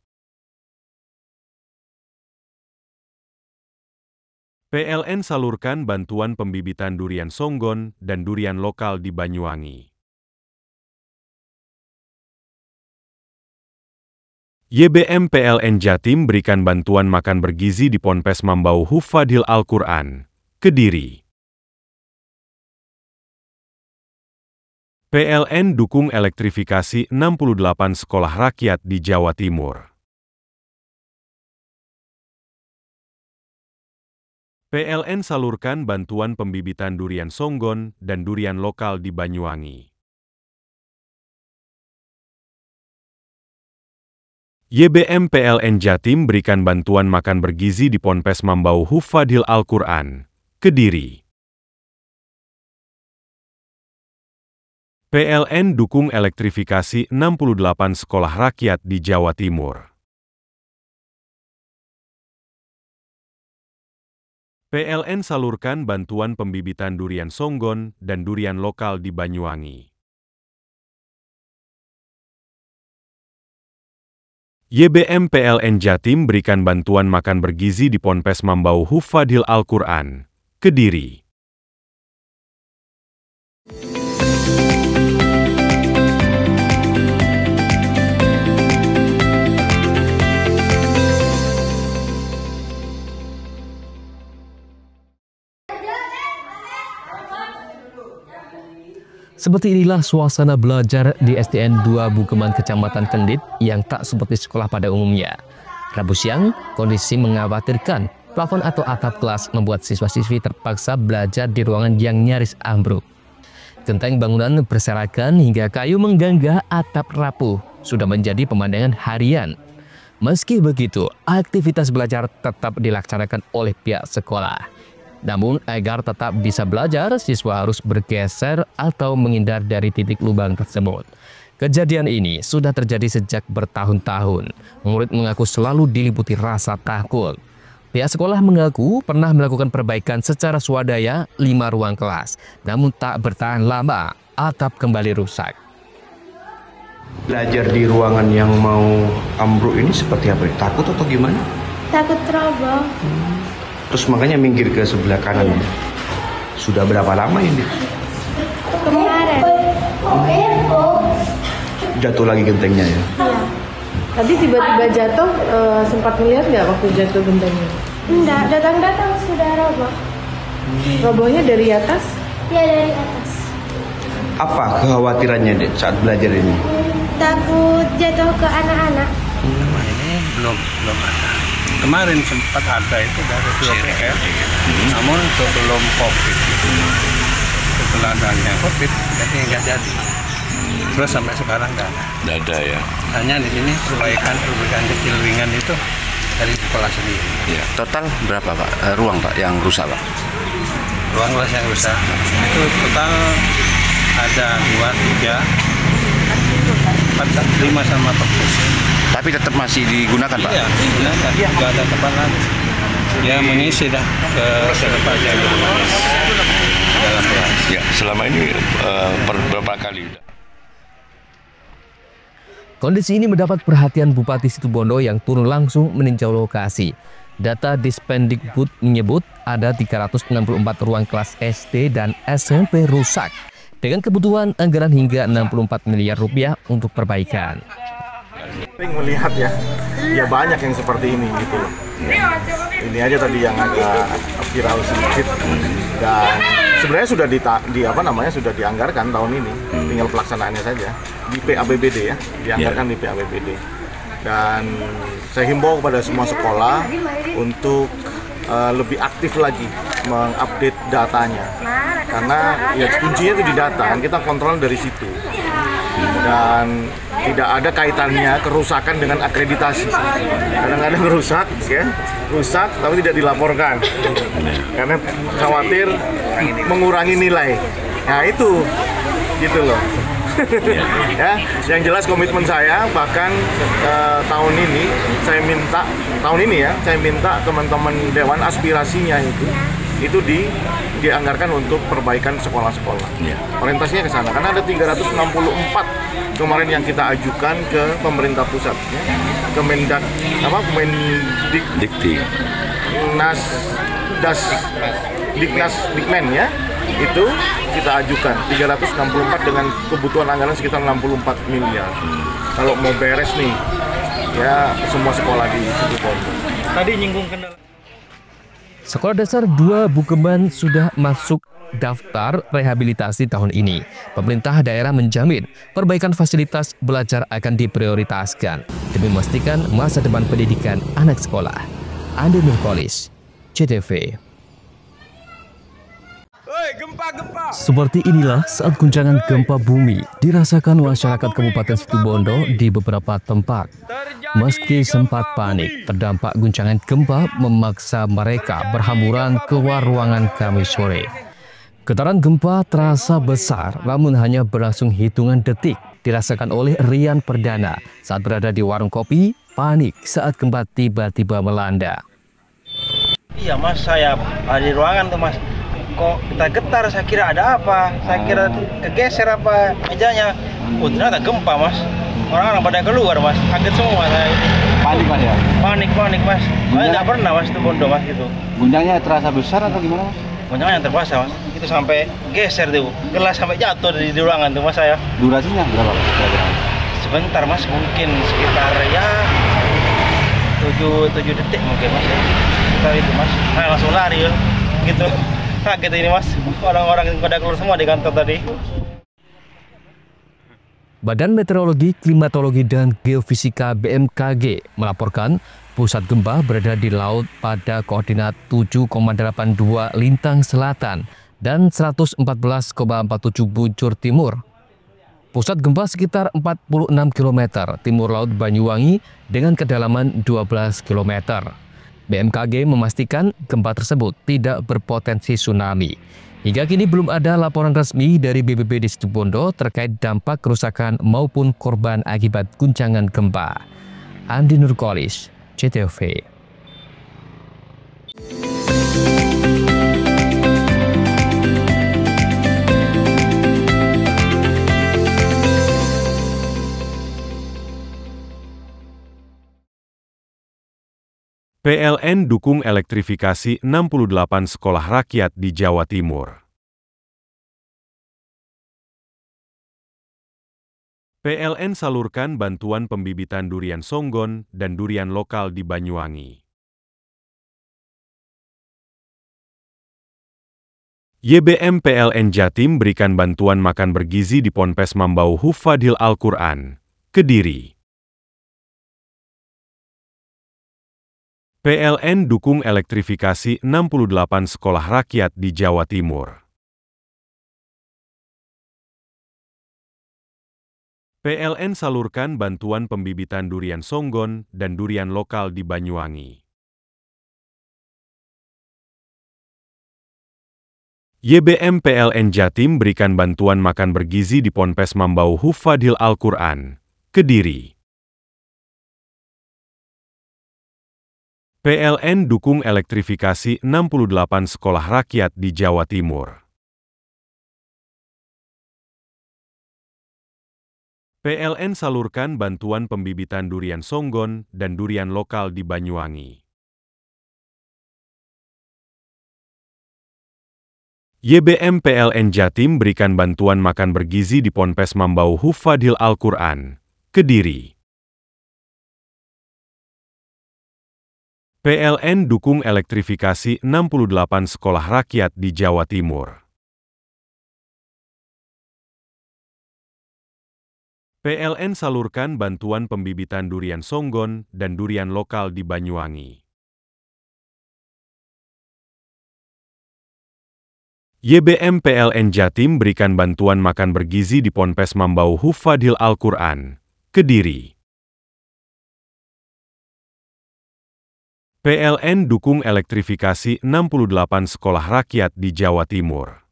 PLN salurkan bantuan pembibitan durian Songgon dan durian lokal di Banyuwangi. YBM PLN Jatim berikan bantuan makan bergizi di Ponpes Mambau Hufadhil Al-Quran, Kediri. PLN dukung elektrifikasi 68 sekolah rakyat di Jawa Timur. PLN salurkan bantuan pembibitan durian Songgon dan durian lokal di Banyuwangi. YBM PLN Jatim berikan bantuan makan bergizi di Ponpes Mambau Hufadhil Al-Quran, Kediri. PLN dukung elektrifikasi 68 sekolah rakyat di Jawa Timur. PLN salurkan bantuan pembibitan durian Songgon dan durian lokal di Banyuwangi. YBM PLN Jatim berikan bantuan makan bergizi di Ponpes Mambau Hufadhil Al-Quran, Kediri. Seperti inilah suasana belajar di SDN 2 Bukeman Kecamatan Kendit yang tak seperti sekolah pada umumnya. Rabu siang, kondisi mengkhawatirkan. Plafon atau atap kelas membuat siswa-siswi terpaksa belajar di ruangan yang nyaris ambruk. Genteng bangunan berserakan hingga kayu mengganggu atap rapuh sudah menjadi pemandangan harian. Meski begitu, aktivitas belajar tetap dilaksanakan oleh pihak sekolah. Namun, agar tetap bisa belajar, siswa harus bergeser atau menghindar dari titik lubang tersebut. Kejadian ini sudah terjadi sejak bertahun-tahun. Murid mengaku selalu diliputi rasa takut. Pihak sekolah mengaku pernah melakukan perbaikan secara swadaya 5 ruang kelas, namun tak bertahan lama, atap kembali rusak. Belajar di ruangan yang mau ambruk ini seperti apa? Takut atau gimana? Takut roboh. Terus makanya minggir ke sebelah kanan. Iya. Sudah berapa lama ini? Kemarin. Jatuh lagi gentengnya ya? Iya. Tadi tiba-tiba jatuh, sempat melihat nggak waktu jatuh gentengnya? Enggak, datang-datang sudah roboh. Robohnya dari atas? Ya, dari atas. Apa kekhawatirannya Dek saat belajar ini? Takut jatuh ke anak-anak. Ini belum ada. Kemarin sempat ada itu dari 2 PR, namun sebelum COVID. Setelah adanya COVID, jadi nggak jadi. Terus sampai sekarang nggak ada. Nggak ada ya. Hanya di sini perbaikan kecil ringan itu dari sekolah sendiri. Ya. Total berapa Pak ruang Pak yang rusak Pak? Ruang kelas yang rusak itu total ada 2, 3, 4, 5 sama perpus. Tapi tetap masih digunakan Pak? Iya, digunakan. Nggak ada tempat lagi. Ya mengisi dah ke tempat yang dalam kelas. Ya, selama ini berapa kali? Kondisi ini mendapat perhatian Bupati Situbondo yang turun langsung meninjau lokasi. Data Dispendikbud menyebut ada 364 ruang kelas SD dan SMP rusak dengan kebutuhan anggaran hingga 64 miliar rupiah untuk perbaikan. Melihat ya banyak yang seperti ini gitu loh. ini aja tadi yang agak viral sedikit. Dan sebenarnya sudah dianggarkan tahun ini, tinggal pelaksanaannya saja di PABBD ya, dianggarkan di PABBD. Dan saya himbau kepada semua sekolah untuk lebih aktif lagi mengupdate datanya, karena ya kuncinya itu di data, kan kita kontrol dari situ. Dan tidak ada kaitannya kerusakan dengan akreditasi. Kadang-kadang rusak tapi tidak dilaporkan karena khawatir mengurangi nilai. Nah itu gitu loh. Ya, yang jelas komitmen saya bahkan tahun ini saya minta teman-teman dewan aspirasinya itu dianggarkan untuk perbaikan sekolah-sekolah. Orientasinya ke sana karena ada 364 kemarin yang kita ajukan ke pemerintah pusat, ya. Dikmen ya. Itu kita ajukan 364 dengan kebutuhan anggaran sekitar 64 miliar. Kalau mau beres nih, ya semua sekolah di situ Pondok. Tadi nyinggung kendala. Sekolah Dasar 2 Bukeban sudah masuk daftar rehabilitasi tahun ini. Pemerintah daerah menjamin perbaikan fasilitas belajar akan diprioritaskan demi memastikan masa depan pendidikan anak sekolah. Andi Nurkolis, CTV. Seperti inilah saat guncangan gempa bumi dirasakan masyarakat Kabupaten Situbondo di beberapa tempat. Meski sempat panik, terdampak guncangan gempa memaksa mereka berhamburan keluar ruangan Kamis sore. Getaran gempa terasa besar, namun hanya berlangsung hitungan detik. Dirasakan oleh Rian Perdana saat berada di warung kopi, panik saat gempa tiba-tiba melanda. Iya mas, saya di ruangan tuh mas. Kok kita getar, saya kira ada apa, saya kira kegeser apa mejanya. Ternyata gempa mas, orang-orang pada keluar mas, kaget semua saya. Panik mas ya? Panik mas, saya nggak pernah mas itu Bondo mas gitu. Guncangannya terasa besar atau gimana mas? Guncangannya yang terbiasa mas, itu sampai geser tuh, gelas sampai jatuh di ruangan tuh mas saya. Durasinya berapa mas? Sebentar mas, mungkin sekitar ya 7 detik mungkin mas ya. Sekitar itu mas, nah langsung lari ya, gitu. Kaget ini mas, orang-orang yang pada keluar semua di kantor tadi. Badan Meteorologi, Klimatologi, dan Geofisika BMKG melaporkan pusat gempa berada di laut pada koordinat 7,82 lintang selatan dan 114,47 bujur timur. Pusat gempa sekitar 46 km timur laut Banyuwangi dengan kedalaman 12 km. BMKG memastikan gempa tersebut tidak berpotensi tsunami. Hingga kini belum ada laporan resmi dari BPBD Situbondo terkait dampak kerusakan maupun korban akibat guncangan gempa. Andi Nurkolis, CTV. PLN dukung elektrifikasi 68 sekolah rakyat di Jawa Timur. PLN salurkan bantuan pembibitan durian songgon dan durian lokal di Banyuwangi. YBM PLN Jatim berikan bantuan makan bergizi di Ponpes Mambau Hufadhil Al-Quran, Kediri. PLN dukung elektrifikasi 68 sekolah rakyat di Jawa Timur. PLN salurkan bantuan pembibitan durian songgon dan durian lokal di Banyuwangi. YBM PLN Jatim berikan bantuan makan bergizi di Ponpes Mambau Hufadhil Al-Quran, Kediri. PLN dukung elektrifikasi 68 sekolah rakyat di Jawa Timur. PLN salurkan bantuan pembibitan durian songgon dan durian lokal di Banyuwangi. YBM PLN Jatim berikan bantuan makan bergizi di Ponpes Mambau Hufadhil Al-Quran, Kediri. PLN dukung elektrifikasi 68 sekolah rakyat di Jawa Timur. PLN salurkan bantuan pembibitan durian songgon dan durian lokal di Banyuwangi. YBM PLN Jatim berikan bantuan makan bergizi di Ponpes Mambau Hufadhil Al-Quran, Kediri. PLN dukung elektrifikasi 68 sekolah rakyat di Jawa Timur.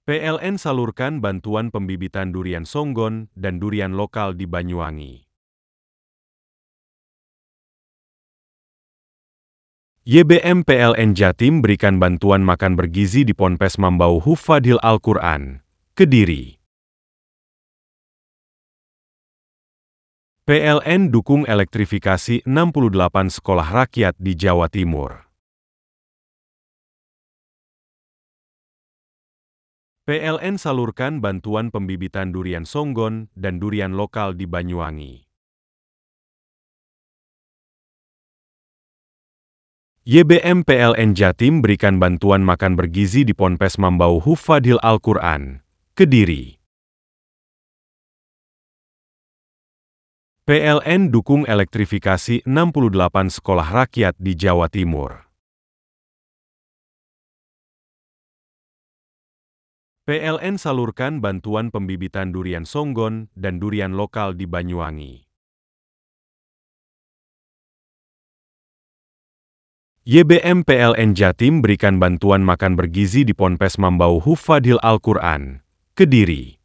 PLN salurkan bantuan pembibitan durian songgon dan durian lokal di Banyuwangi. YBM PLN Jatim berikan bantuan makan bergizi di Ponpes Mambau Hufadhil Al-Quran, Kediri. PLN dukung elektrifikasi 68 sekolah rakyat di Jawa Timur. PLN salurkan bantuan pembibitan durian songgon dan durian lokal di Banyuwangi. YBM PLN Jatim berikan bantuan makan bergizi di Ponpes Mambau Hufadhil Al-Quran, Kediri. PLN dukung elektrifikasi 68 sekolah rakyat di Jawa Timur. PLN salurkan bantuan pembibitan durian songgon dan durian lokal di Banyuwangi. YBM PLN Jatim berikan bantuan makan bergizi di Ponpes Mambau Hufadhil Al-Quran, Kediri.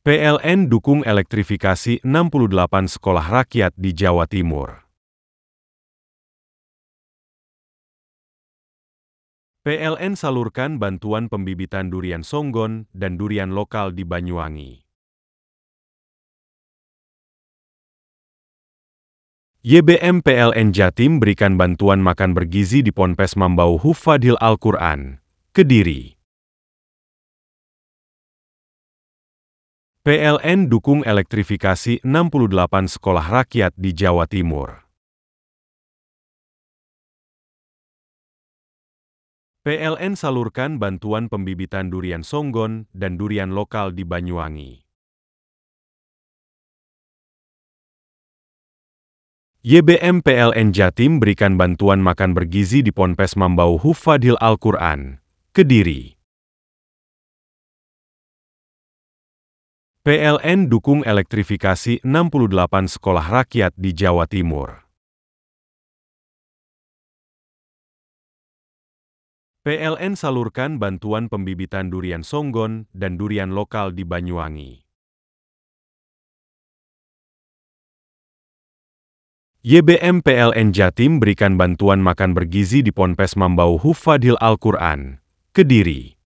PLN dukung elektrifikasi 68 sekolah rakyat di Jawa Timur. PLN salurkan bantuan pembibitan durian songgon dan durian lokal di Banyuwangi. YBM PLN Jatim berikan bantuan makan bergizi di Ponpes Mambau Hufadhil Al-Quran, Kediri. PLN dukung elektrifikasi 68 sekolah rakyat di Jawa Timur. PLN salurkan bantuan pembibitan durian songgon dan durian lokal di Banyuwangi. YBM PLN Jatim berikan bantuan makan bergizi di Ponpes Mambau Hufadhil Al-Quran, Kediri. PLN dukung elektrifikasi 68 sekolah rakyat di Jawa Timur. PLN salurkan bantuan pembibitan durian songgon dan durian lokal di Banyuwangi. YBM PLN Jatim berikan bantuan makan bergizi di Ponpes Mambau Hufadhil Al-Quran, Kediri.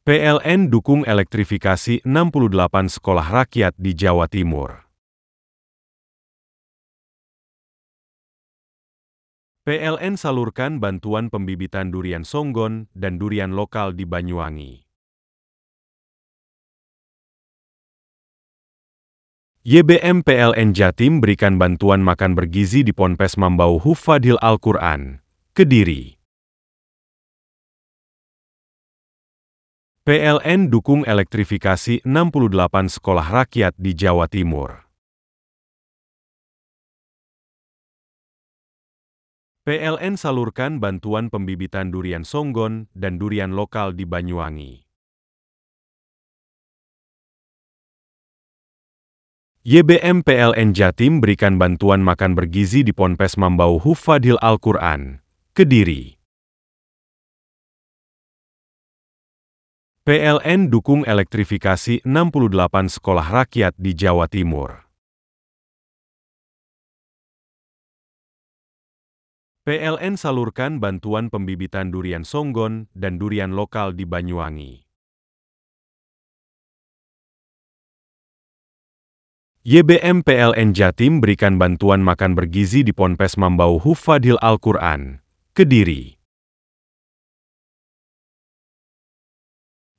PLN dukung elektrifikasi 68 sekolah rakyat di Jawa Timur. PLN salurkan bantuan pembibitan durian songgon dan durian lokal di Banyuwangi. YBM PLN Jatim berikan bantuan makan bergizi di Ponpes Mambau Hufadhil Al-Quran, Kediri. PLN dukung elektrifikasi 68 sekolah rakyat di Jawa Timur. PLN salurkan bantuan pembibitan durian songgon dan durian lokal di Banyuwangi. YBM PLN Jatim berikan bantuan makan bergizi di Ponpes Mambau Hufadhil Al-Quran, Kediri. PLN dukung elektrifikasi 68 sekolah rakyat di Jawa Timur. PLN salurkan bantuan pembibitan durian songgon dan durian lokal di Banyuwangi. YBM PLN Jatim berikan bantuan makan bergizi di Ponpes Mambau Hufadhil Al-Quran, Kediri.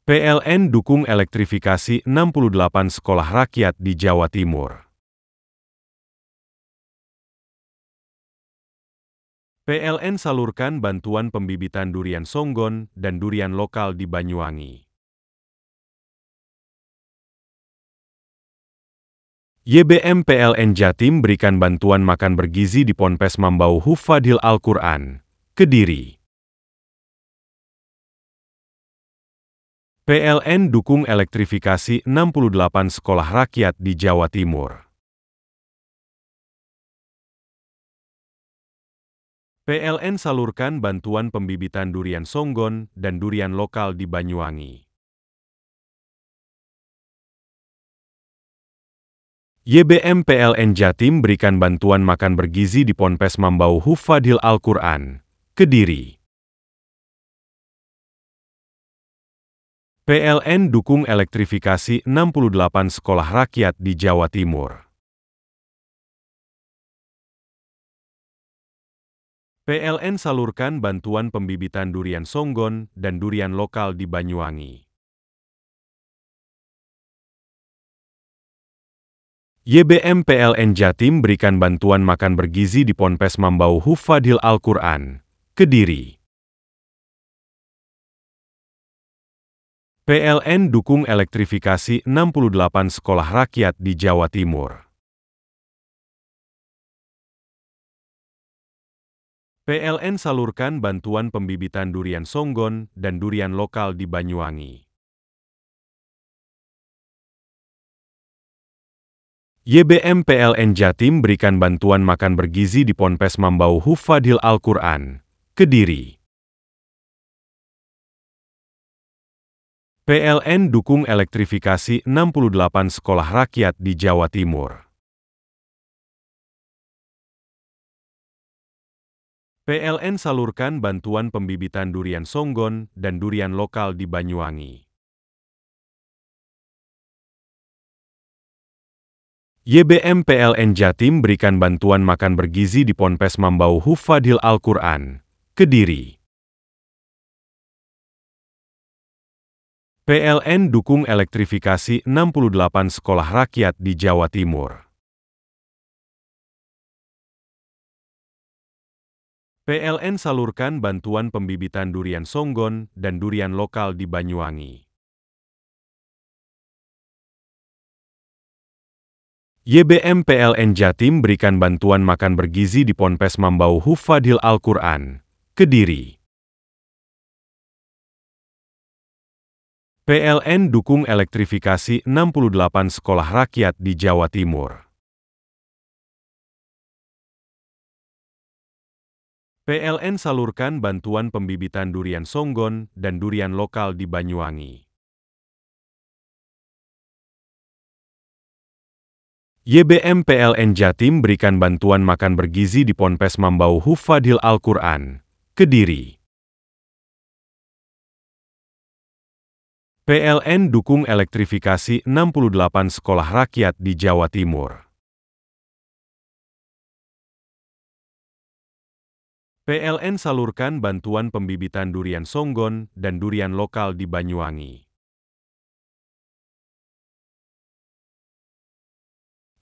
PLN dukung elektrifikasi 68 sekolah rakyat di Jawa Timur. PLN salurkan bantuan pembibitan durian songgon dan durian lokal di Banyuwangi. YBM PLN Jatim berikan bantuan makan bergizi di Ponpes Mambau Hufadhil Al-Quran, Kediri. PLN dukung elektrifikasi 68 sekolah rakyat di Jawa Timur. PLN salurkan bantuan pembibitan durian songgon dan durian lokal di Banyuwangi. YBM PLN Jatim berikan bantuan makan bergizi di Ponpes Mambau Hufadhil Al-Quran, Kediri. PLN dukung elektrifikasi 68 sekolah rakyat di Jawa Timur. PLN salurkan bantuan pembibitan durian songgon dan durian lokal di Banyuwangi. YBM PLN Jatim berikan bantuan makan bergizi di Ponpes Mambau Hufadhil Al-Quran, Kediri. PLN dukung elektrifikasi 68 sekolah rakyat di Jawa Timur. PLN salurkan bantuan pembibitan durian songgon dan durian lokal di Banyuwangi. YBM PLN Jatim berikan bantuan makan bergizi di Ponpes Mambau Hufadhil Al-Quran, Kediri. PLN dukung elektrifikasi 68 sekolah rakyat di Jawa Timur. PLN salurkan bantuan pembibitan durian songgon dan durian lokal di Banyuwangi. YBM PLN Jatim berikan bantuan makan bergizi di Ponpes Mambau Hufadhil Al-Quran, Kediri. PLN dukung elektrifikasi 68 sekolah rakyat di Jawa Timur. PLN salurkan bantuan pembibitan durian songgon dan durian lokal di Banyuwangi. YBM PLN Jatim berikan bantuan makan bergizi di Ponpes Mambau Hufadhil Al-Quran, Kediri. PLN dukung elektrifikasi 68 sekolah rakyat di Jawa Timur. PLN salurkan bantuan pembibitan durian songgon dan durian lokal di Banyuwangi. YBM PLN Jatim berikan bantuan makan bergizi di Ponpes Mambau Hufadhil Al-Quran, Kediri. PLN dukung elektrifikasi 68 sekolah rakyat di Jawa Timur. PLN salurkan bantuan pembibitan durian songgon dan durian lokal di Banyuwangi.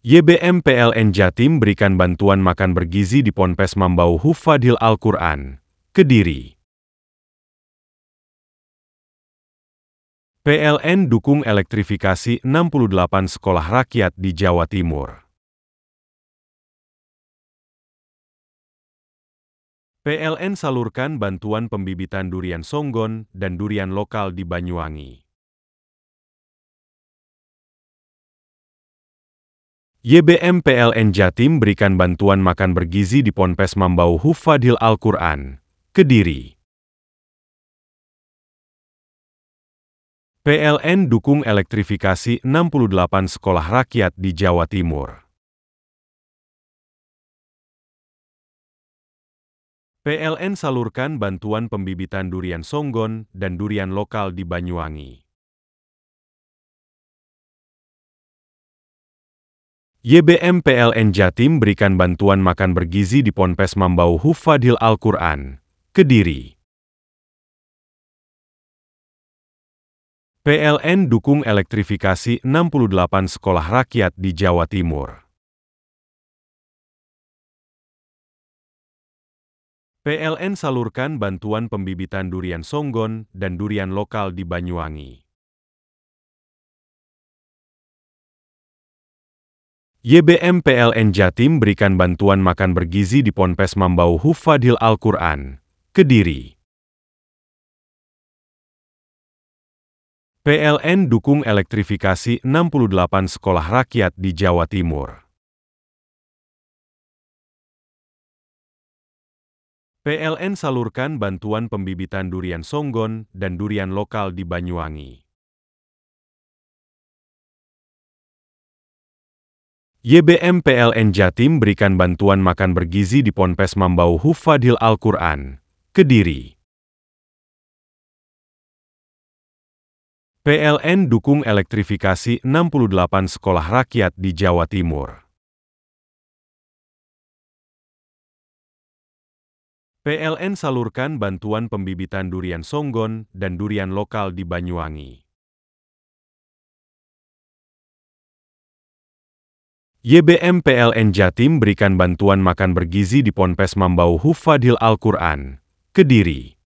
YBM PLN Jatim berikan bantuan makan bergizi di Ponpes Mambau Hufadhil Al-Quran, Kediri. PLN dukung elektrifikasi 68 sekolah rakyat di Jawa Timur. PLN salurkan bantuan pembibitan durian songgon dan durian lokal di Banyuwangi. YBM PLN Jatim berikan bantuan makan bergizi di Ponpes Mambau Hufadhil Al-Quran, Kediri. PLN dukung elektrifikasi 68 sekolah rakyat di Jawa Timur. PLN salurkan bantuan pembibitan durian songgon dan durian lokal di Banyuwangi. YBM PLN Jatim berikan bantuan makan bergizi di Ponpes Mambau Hufadhil Al-Quran, Kediri. PLN dukung elektrifikasi 68 sekolah rakyat di Jawa Timur. PLN salurkan bantuan pembibitan durian songgon dan durian lokal di Banyuwangi. YBM PLN Jatim berikan bantuan makan bergizi di Ponpes Mambau Hufadhil Al-Quran, Kediri. PLN dukung elektrifikasi 68 sekolah rakyat di Jawa Timur. PLN salurkan bantuan pembibitan durian songgon dan durian lokal di Banyuwangi. YBM PLN Jatim berikan bantuan makan bergizi di Ponpes Mambau Hufadhil Al-Quran, Kediri. PLN dukung elektrifikasi 68 sekolah rakyat di Jawa Timur. PLN salurkan bantuan pembibitan durian songgon dan durian lokal di Banyuwangi. YBM PLN Jatim berikan bantuan makan bergizi di Ponpes Mambau Hufadhil Al-Quran, Kediri.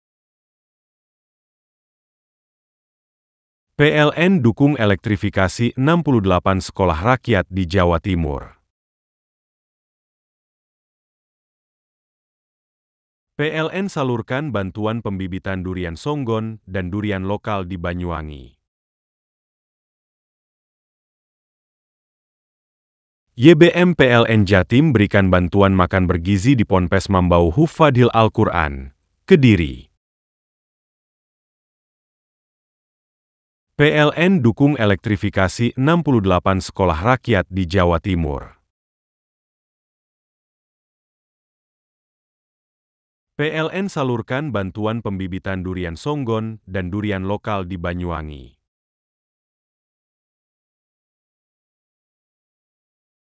PLN dukung elektrifikasi 68 sekolah rakyat di Jawa Timur. PLN salurkan bantuan pembibitan durian songgon dan durian lokal di Banyuwangi. YBM PLN Jatim berikan bantuan makan bergizi di Ponpes Mambau Hufadhil Al-Quran, Kediri. PLN dukung elektrifikasi 68 sekolah rakyat di Jawa Timur. PLN salurkan bantuan pembibitan durian songgon dan durian lokal di Banyuwangi.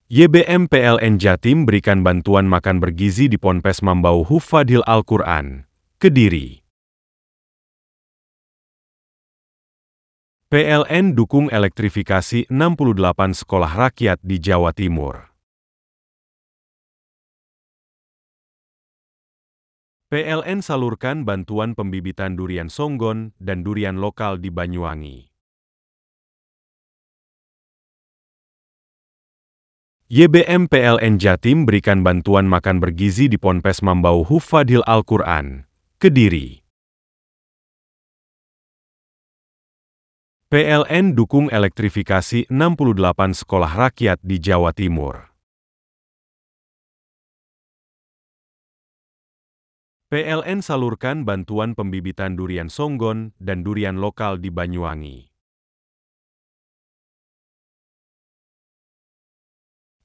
YBM PLN Jatim berikan bantuan makan bergizi di Ponpes Mambau Hufadhil Al-Quran, Kediri. PLN dukung elektrifikasi 68 sekolah rakyat di Jawa Timur. PLN salurkan bantuan pembibitan durian songgon dan durian lokal di Banyuwangi. YBM PLN Jatim berikan bantuan makan bergizi di Ponpes Mambau Hufadhil Al-Quran, Kediri. PLN dukung elektrifikasi 68 sekolah rakyat di Jawa Timur. PLN salurkan bantuan pembibitan durian songgon dan durian lokal di Banyuwangi.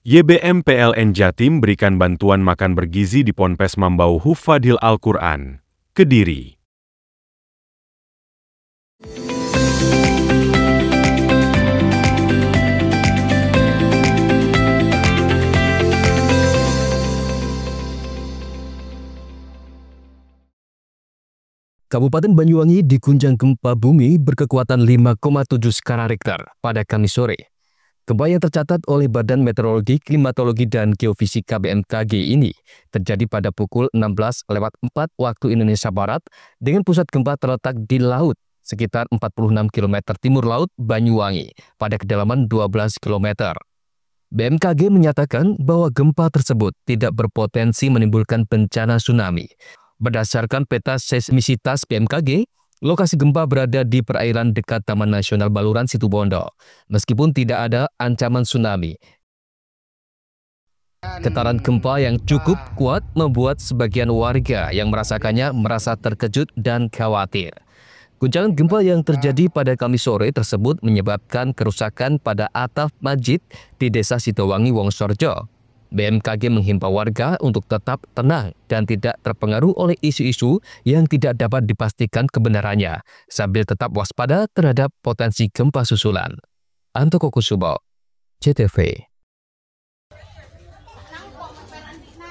YBM PLN Jatim berikan bantuan makan bergizi di Ponpes Mambau Hufadhil Al-Quran, Kediri. Kabupaten Banyuwangi diguncang gempa bumi berkekuatan 5,7 skala Richter pada Kamis sore. Gempa yang tercatat oleh Badan Meteorologi, Klimatologi, dan Geofisika BMKG ini terjadi pada pukul 16:04 waktu Indonesia Barat dengan pusat gempa terletak di laut sekitar 46 km timur laut Banyuwangi pada kedalaman 12 km. BMKG menyatakan bahwa gempa tersebut tidak berpotensi menimbulkan bencana tsunami. Berdasarkan peta seismisitas BMKG, lokasi gempa berada di perairan dekat Taman Nasional Baluran Situbondo, meskipun tidak ada ancaman tsunami. Getaran gempa yang cukup kuat membuat sebagian warga yang merasakannya merasa terkejut dan khawatir. Guncangan gempa yang terjadi pada Kamis sore tersebut menyebabkan kerusakan pada atap masjid di Desa Sitowangi, Wongsorjo. BMKG menghimbau warga untuk tetap tenang dan tidak terpengaruh oleh isu-isu yang tidak dapat dipastikan kebenarannya, sambil tetap waspada terhadap potensi gempa susulan. Antoko Kusubo, CTV.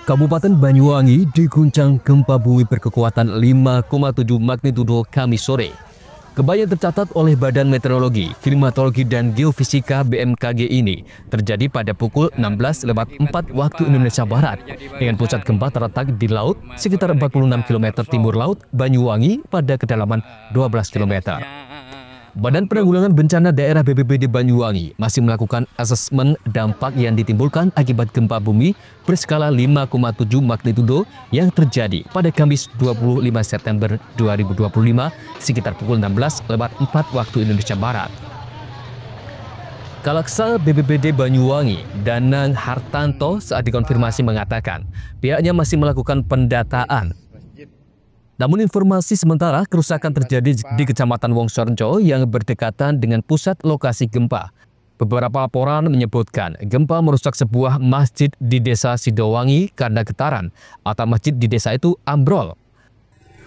Kabupaten Banyuwangi diguncang gempa bumi berkekuatan 5,7 magnitudo Kamis sore. Gempa yang tercatat oleh Badan Meteorologi, Klimatologi dan Geofisika BMKG ini terjadi pada pukul 16.04 waktu Indonesia Barat dengan pusat gempa terletak di laut sekitar 46 km timur laut Banyuwangi pada kedalaman 12 km. Badan Penanggulangan Bencana Daerah BPBD Banyuwangi masih melakukan asesmen dampak yang ditimbulkan akibat gempa bumi berskala 5,7 magnitudo yang terjadi pada Kamis 25 September 2025 sekitar pukul 16.04 waktu Indonesia Barat. Kalaksa BPBD Banyuwangi, Danang Hartanto saat dikonfirmasi mengatakan pihaknya masih melakukan pendataan. Namun informasi sementara kerusakan terjadi di Kecamatan Wongsorjo yang berdekatan dengan pusat lokasi gempa. Beberapa laporan menyebutkan gempa merusak sebuah masjid di desa Sidowangi karena getaran atau masjid di desa itu ambrol.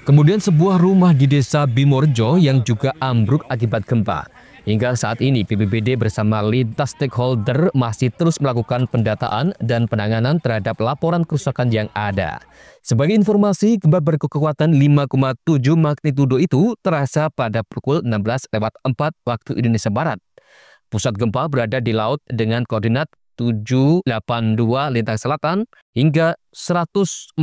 Kemudian sebuah rumah di desa Bimorjo yang juga ambruk akibat gempa. Hingga saat ini BPBD bersama lintas stakeholder masih terus melakukan pendataan dan penanganan terhadap laporan kerusakan yang ada. Sebagai informasi, gempa berkekuatan 5,7 magnitudo itu terasa pada pukul 16.04 waktu Indonesia Barat. Pusat gempa berada di laut dengan koordinat 782 lintang selatan hingga 114.72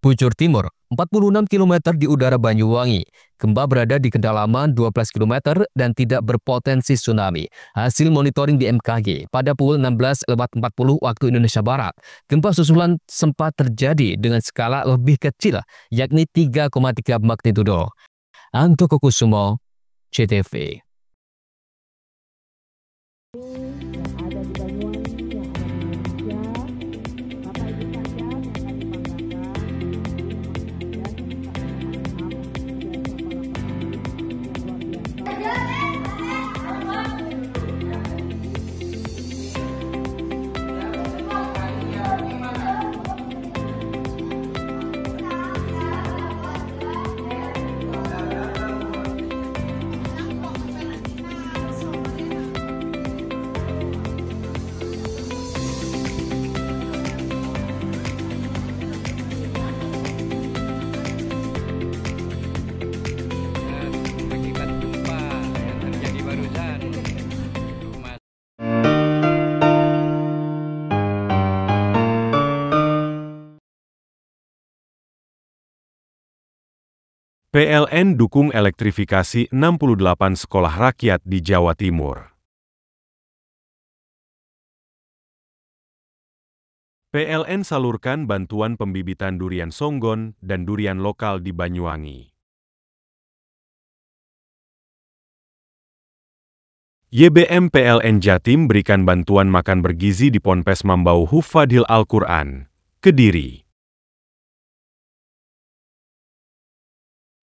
bujur timur. 46 km di udara Banyuwangi. Gempa berada di kedalaman 12 km dan tidak berpotensi tsunami. Hasil monitoring BMKG pada pukul 16.40 waktu Indonesia Barat, gempa susulan sempat terjadi dengan skala lebih kecil, yakni 3,3 magnitudo. Antoko Kusumo, CTV. PLN dukung elektrifikasi 68 sekolah rakyat di Jawa Timur. PLN salurkan bantuan pembibitan durian songgon dan durian lokal di Banyuwangi. YBM PLN Jatim berikan bantuan makan bergizi di Ponpes Mambau Hufadhil Al-Quran, Kediri.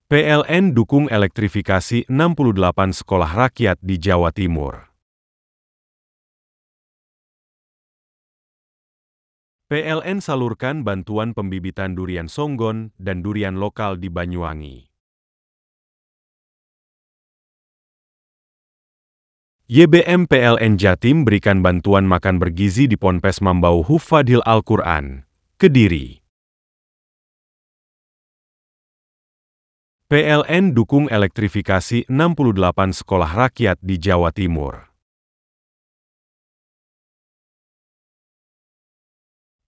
PLN dukung elektrifikasi 68 sekolah rakyat di Jawa Timur. PLN salurkan bantuan pembibitan durian songgon dan durian lokal di Banyuwangi. YBM PLN Jatim berikan bantuan makan bergizi di Ponpes Mambau Hufadhil Al-Quran, Kediri. PLN dukung elektrifikasi 68 sekolah rakyat di Jawa Timur.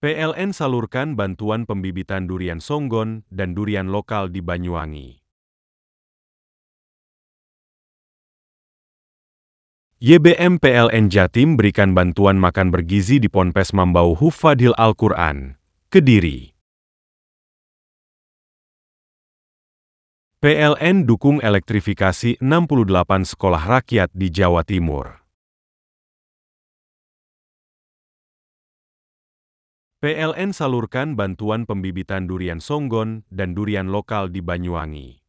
PLN salurkan bantuan pembibitan durian songgon dan durian lokal di Banyuwangi. YBM PLN Jatim berikan bantuan makan bergizi di Ponpes Mambau Hufadhil Al-Quran, Kediri. PLN dukung elektrifikasi 68 sekolah rakyat di Jawa Timur. PLN salurkan bantuan pembibitan durian songgon dan durian lokal di Banyuwangi.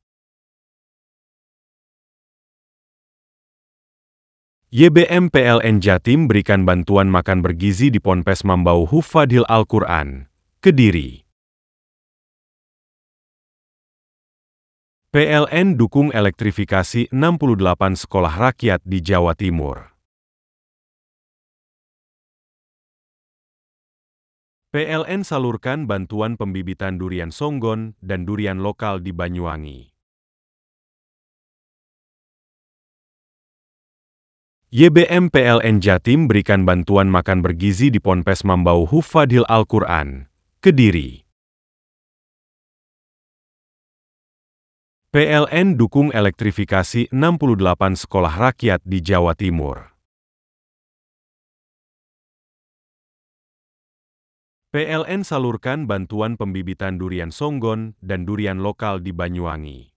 YBM PLN Jatim berikan bantuan makan bergizi di Ponpes Mambau Hufadhil Al-Quran, Kediri. PLN dukung elektrifikasi 68 sekolah rakyat di Jawa Timur. PLN salurkan bantuan pembibitan durian songgon dan durian lokal di Banyuwangi. YBM PLN Jatim berikan bantuan makan bergizi di Ponpes Mambau Hufadhil Al-Quran, Kediri. PLN dukung elektrifikasi 68 sekolah rakyat di Jawa Timur. PLN salurkan bantuan pembibitan durian songgon dan durian lokal di Banyuwangi.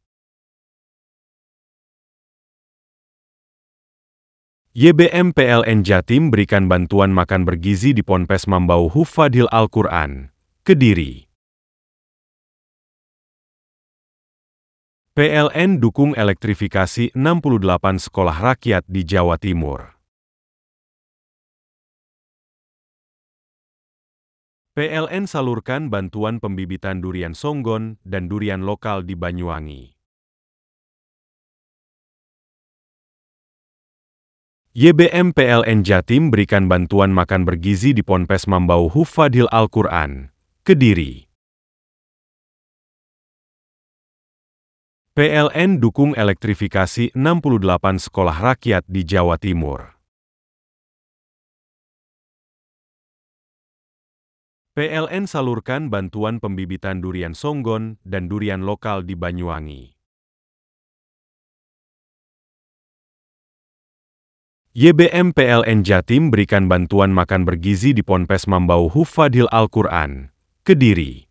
YBM PLN Jatim berikan bantuan makan bergizi di Ponpes Mambau Hufadhil Al-Quran, Kediri. PLN dukung elektrifikasi 68 sekolah rakyat di Jawa Timur. PLN salurkan bantuan pembibitan durian songgon dan durian lokal di Banyuwangi. YBM PLN Jatim berikan bantuan makan bergizi di Ponpes Mambau Hufadhil Al-Quran, Kediri. PLN dukung elektrifikasi 68 sekolah rakyat di Jawa Timur. PLN salurkan bantuan pembibitan durian songgon dan durian lokal di Banyuwangi. YBM PLN Jatim berikan bantuan makan bergizi di Ponpes Mambau Hufadhil Al-Quran, Kediri.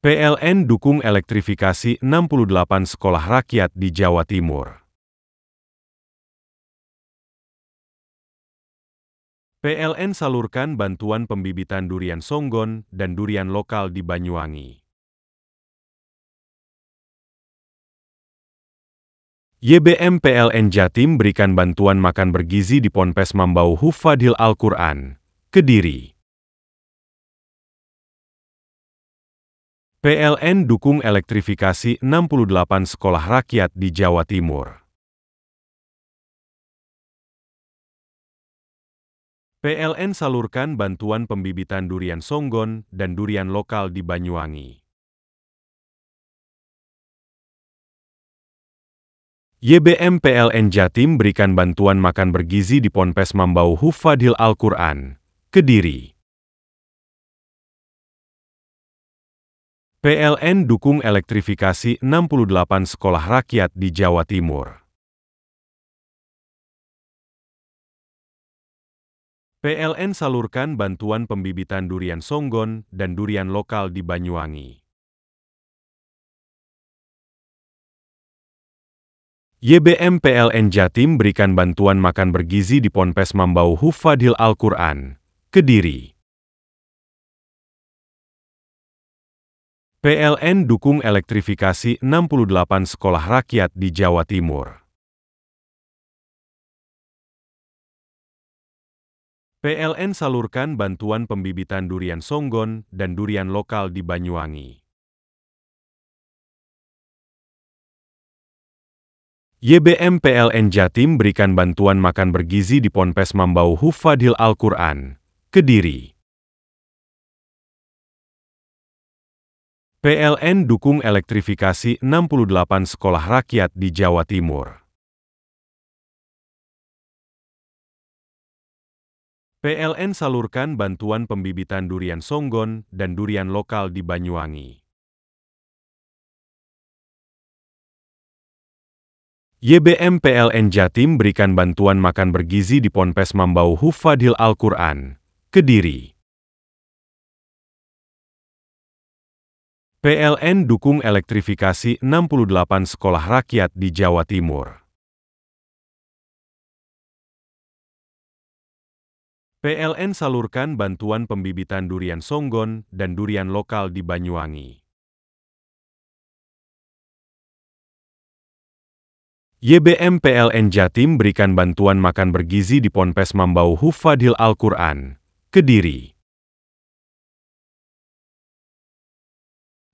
PLN dukung elektrifikasi 68 sekolah rakyat di Jawa Timur. PLN salurkan bantuan pembibitan durian songgon dan durian lokal di Banyuwangi. YBM PLN Jatim berikan bantuan makan bergizi di Ponpes Mambau Hufadhil Al-Quran, Kediri. PLN dukung elektrifikasi 68 sekolah rakyat di Jawa Timur. PLN salurkan bantuan pembibitan durian songgon dan durian lokal di Banyuwangi. YBM PLN Jatim berikan bantuan makan bergizi di Ponpes Mambau Hufadhil Al-Quran, Kediri. PLN dukung elektrifikasi 68 sekolah rakyat di Jawa Timur. PLN salurkan bantuan pembibitan durian songgon dan durian lokal di Banyuwangi. YBM PLN Jatim berikan bantuan makan bergizi di Ponpes Mambau Hufadhil Al-Quran, Kediri. PLN dukung elektrifikasi 68 sekolah rakyat di Jawa Timur. PLN salurkan bantuan pembibitan durian songgon dan durian lokal di Banyuwangi. YBM PLN Jatim berikan bantuan makan bergizi di Ponpes Mambau Hufadhil Al-Quran, Kediri. PLN dukung elektrifikasi 68 sekolah rakyat di Jawa Timur. PLN salurkan bantuan pembibitan durian songgon dan durian lokal di Banyuwangi. YBM PLN Jatim berikan bantuan makan bergizi di Ponpes Mambau Hufadhil Al-Quran, Kediri. PLN dukung elektrifikasi 68 sekolah rakyat di Jawa Timur. PLN salurkan bantuan pembibitan durian songgon dan durian lokal di Banyuwangi. YBM PLN Jatim berikan bantuan makan bergizi di Ponpes Mambau Hufadhil Al-Quran, Kediri.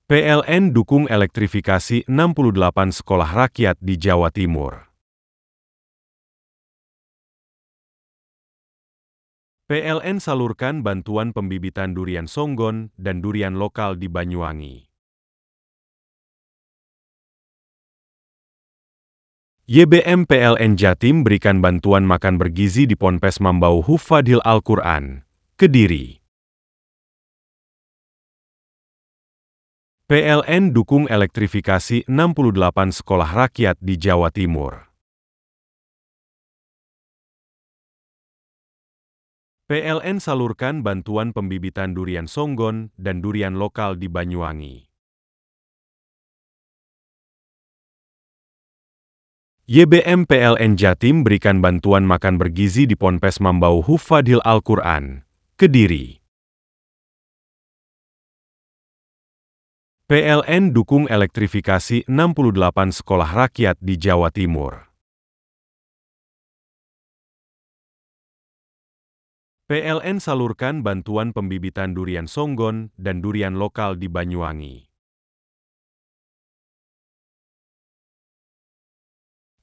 PLN dukung elektrifikasi 68 sekolah rakyat di Jawa Timur. PLN salurkan bantuan pembibitan durian songgon dan durian lokal di Banyuwangi. YBM PLN Jatim berikan bantuan makan bergizi di Ponpes Mambau Hufadhil Al-Quran, Kediri. PLN dukung elektrifikasi 68 sekolah rakyat di Jawa Timur. PLN salurkan bantuan pembibitan durian songgon dan durian lokal di Banyuwangi. YBM PLN Jatim berikan bantuan makan bergizi di Ponpes Mambau Hufadhil Al-Quran, Kediri. PLN dukung elektrifikasi 68 sekolah rakyat di Jawa Timur. PLN salurkan bantuan pembibitan durian songgon dan durian lokal di Banyuwangi.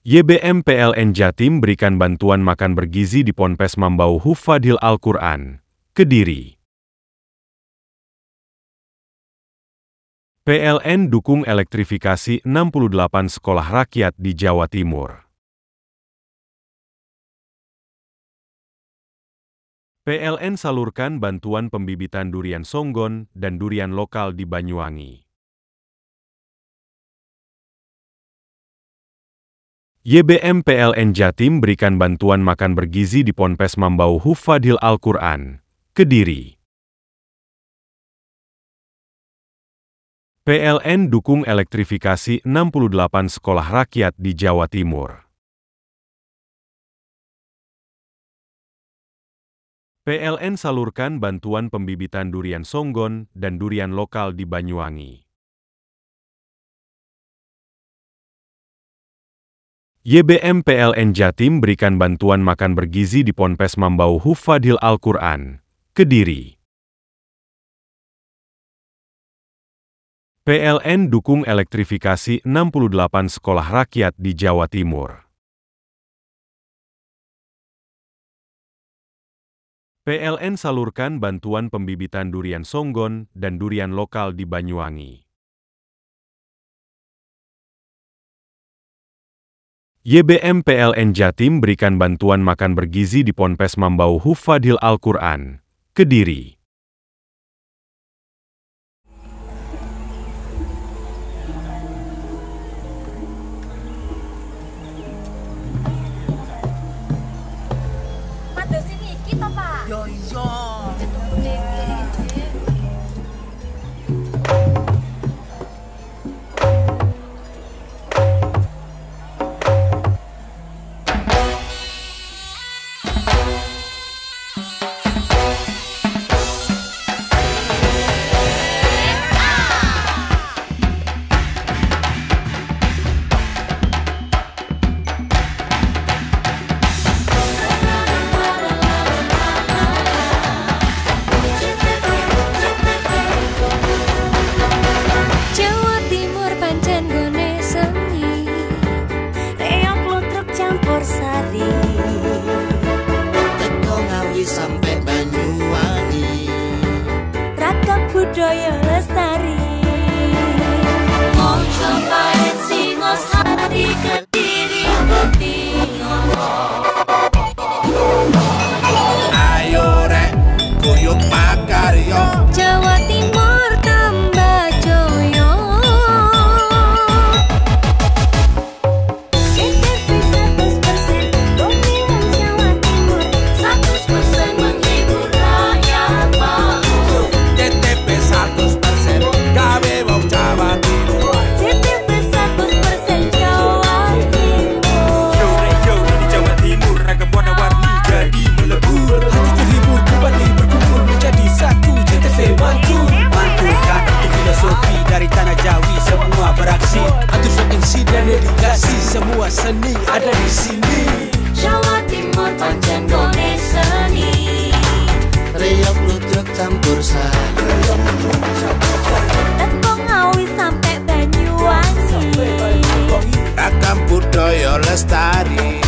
YBM PLN Jatim berikan bantuan makan bergizi di Ponpes Mambau Hufadhil Al-Quran, Kediri. PLN dukung elektrifikasi 68 sekolah rakyat di Jawa Timur. PLN salurkan bantuan pembibitan durian songgon dan durian lokal di Banyuwangi. YBM PLN Jatim berikan bantuan makan bergizi di Ponpes Mambau Hufadhil Al-Quran, Kediri. PLN dukung elektrifikasi 68 sekolah rakyat di Jawa Timur. PLN salurkan bantuan pembibitan durian songgon dan durian lokal di Banyuwangi. YBM PLN Jatim berikan bantuan makan bergizi di Ponpes Mambau Hufadhil Al-Quran, Kediri. PLN dukung elektrifikasi 68 sekolah rakyat di Jawa Timur. PLN salurkan bantuan pembibitan durian songgon dan durian lokal di Banyuwangi. YBM PLN Jatim berikan bantuan makan bergizi di Ponpes Mambau Hufadhil Al-Quran, Kediri. Mados ini kita, Pak. Yo iya. Sampai Banyuwangi, ragam budaya lestari. Mojopahit Singosari Kediri Betiono. Ayo rek guyub makarya, Jawa Timur tambah joyo. CTV 100% demi wong Jawa Timur, 100% menghibur rakyat makmur. CTV 100% gawe wong Jawa Timur. CTV 100% Jawa Timur. Yo di Jawa Timur ragam warna-warni jadi melebur. Hati terhibur kembali berkumpul menjadi satu. CTV mantu mantulkan untuk filosofi dari tanah Jawi, semua beraksi. Atusan MC dan edukasi, semua seni ada di sini. Jawa Timur pancen gone seni. Reyok ludruk campur sari. Teko Ngawi sampai Banyuwangi. Ragam budaya lestari.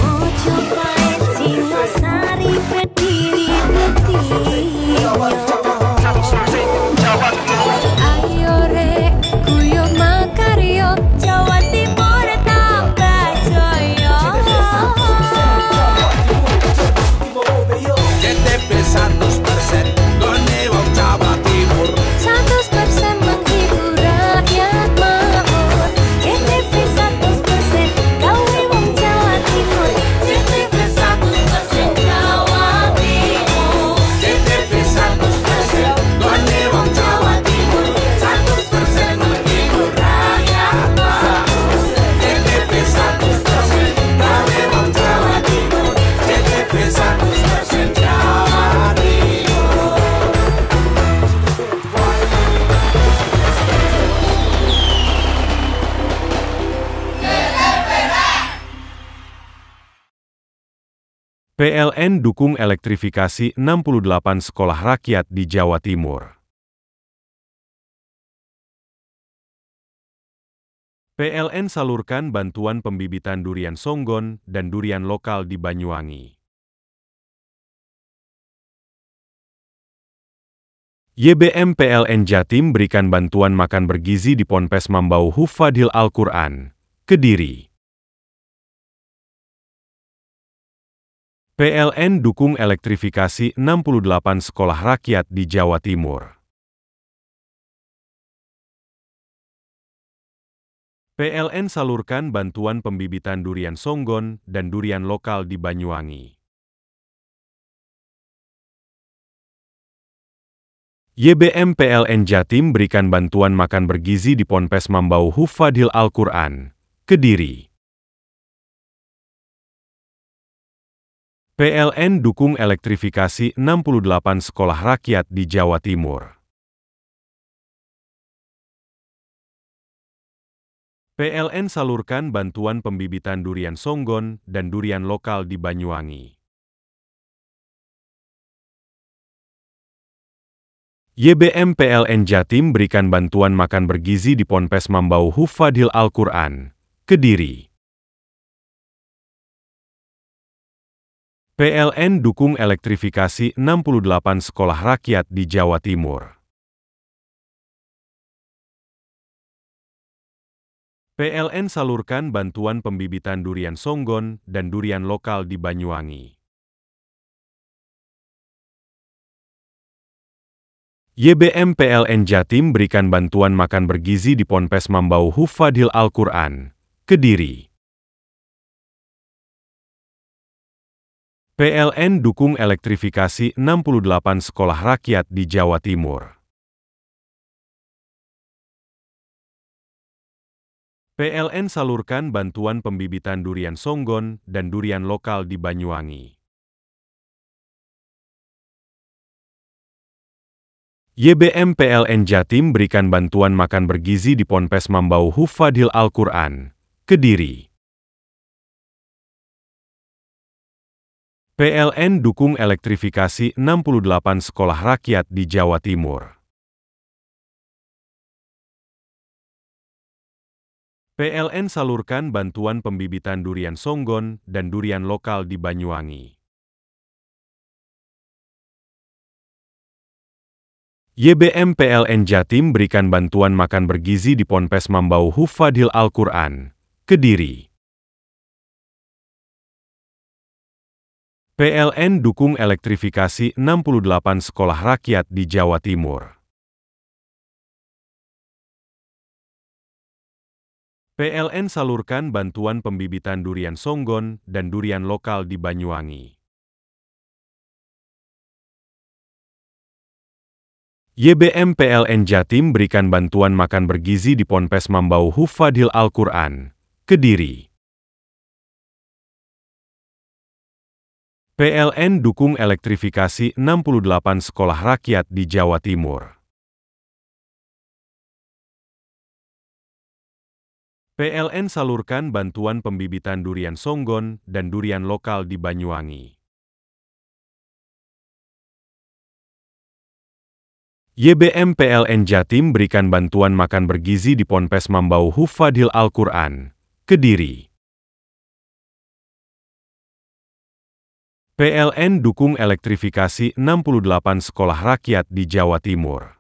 Mojopahit Singosari Kediri Betiono. Ayo rek guyub makarya, Jawa Timur tambah PLN dukung elektrifikasi 68 sekolah rakyat di Jawa Timur. PLN salurkan bantuan pembibitan durian songgon dan durian lokal di Banyuwangi. YBM PLN Jatim berikan bantuan makan bergizi di Ponpes Mambau Hufadhil Al-Quran, Kediri. PLN dukung elektrifikasi 68 sekolah rakyat di Jawa Timur. PLN salurkan bantuan pembibitan durian songgon dan durian lokal di Banyuwangi. YBM PLN Jatim berikan bantuan makan bergizi di Ponpes Mambau Hufadhil Al-Quran, Kediri. PLN dukung elektrifikasi 68 sekolah rakyat di Jawa Timur. PLN salurkan bantuan pembibitan durian songgon dan durian lokal di Banyuwangi. YBM PLN Jatim berikan bantuan makan bergizi di Ponpes Mambau Hufadhil Al-Quran, Kediri. PLN dukung elektrifikasi 68 sekolah rakyat di Jawa Timur. PLN salurkan bantuan pembibitan durian songgon dan durian lokal di Banyuwangi. YBM PLN Jatim berikan bantuan makan bergizi di Ponpes Mambau Hufadhil Al-Quran, Kediri. PLN dukung elektrifikasi 68 sekolah rakyat di Jawa Timur. PLN salurkan bantuan pembibitan durian songgon dan durian lokal di Banyuwangi. YBM PLN Jatim berikan bantuan makan bergizi di Ponpes Mambau Hufadhil Al-Quran, Kediri. PLN dukung elektrifikasi 68 sekolah rakyat di Jawa Timur. PLN salurkan bantuan pembibitan durian songgon dan durian lokal di Banyuwangi. YBM PLN Jatim berikan bantuan makan bergizi di Ponpes Mambau Hufadhil Al-Quran, Kediri. PLN dukung elektrifikasi 68 sekolah rakyat di Jawa Timur. PLN salurkan bantuan pembibitan durian songgon dan durian lokal di Banyuwangi. YBM PLN Jatim berikan bantuan makan bergizi di Ponpes Mambau Hufadhil Al-Quran, Kediri. PLN dukung elektrifikasi 68 sekolah rakyat di Jawa Timur. PLN salurkan bantuan pembibitan durian songgon dan durian lokal di Banyuwangi. YBM PLN Jatim berikan bantuan makan bergizi di Ponpes Mambau Hufadhil Al-Quran, Kediri. PLN dukung elektrifikasi 68 sekolah rakyat di Jawa Timur.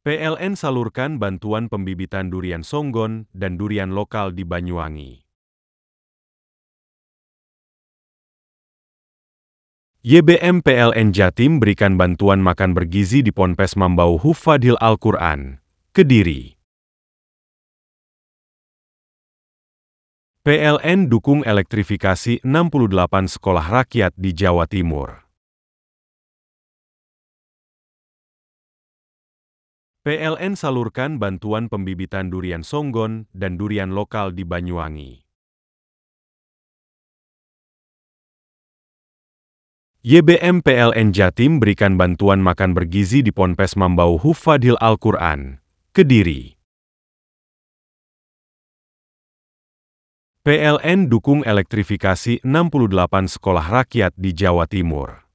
PLN salurkan bantuan pembibitan durian songgon dan durian lokal di Banyuwangi. YBM PLN Jatim berikan bantuan makan bergizi di Ponpes Mambau Hufadhil Al-Quran, Kediri. PLN dukung elektrifikasi 68 sekolah rakyat di Jawa Timur. PLN salurkan bantuan pembibitan durian songgon dan durian lokal di Banyuwangi. YBM PLN Jatim berikan bantuan makan bergizi di Ponpes Mambau Hufadhil Al-Quran, Kediri. PLN dukung elektrifikasi 68 sekolah rakyat di Jawa Timur.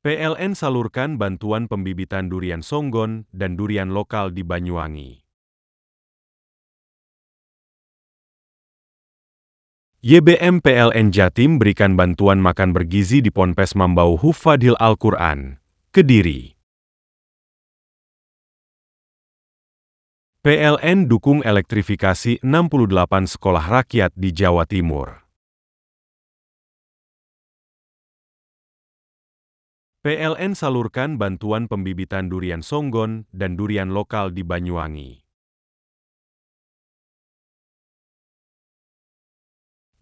PLN salurkan bantuan pembibitan durian songgon dan durian lokal di Banyuwangi. YBM PLN Jatim berikan bantuan makan bergizi di Ponpes Mambau Hufadhil Al-Quran, Kediri. PLN dukung elektrifikasi 68 sekolah rakyat di Jawa Timur. PLN salurkan bantuan pembibitan durian songgon dan durian lokal di Banyuwangi.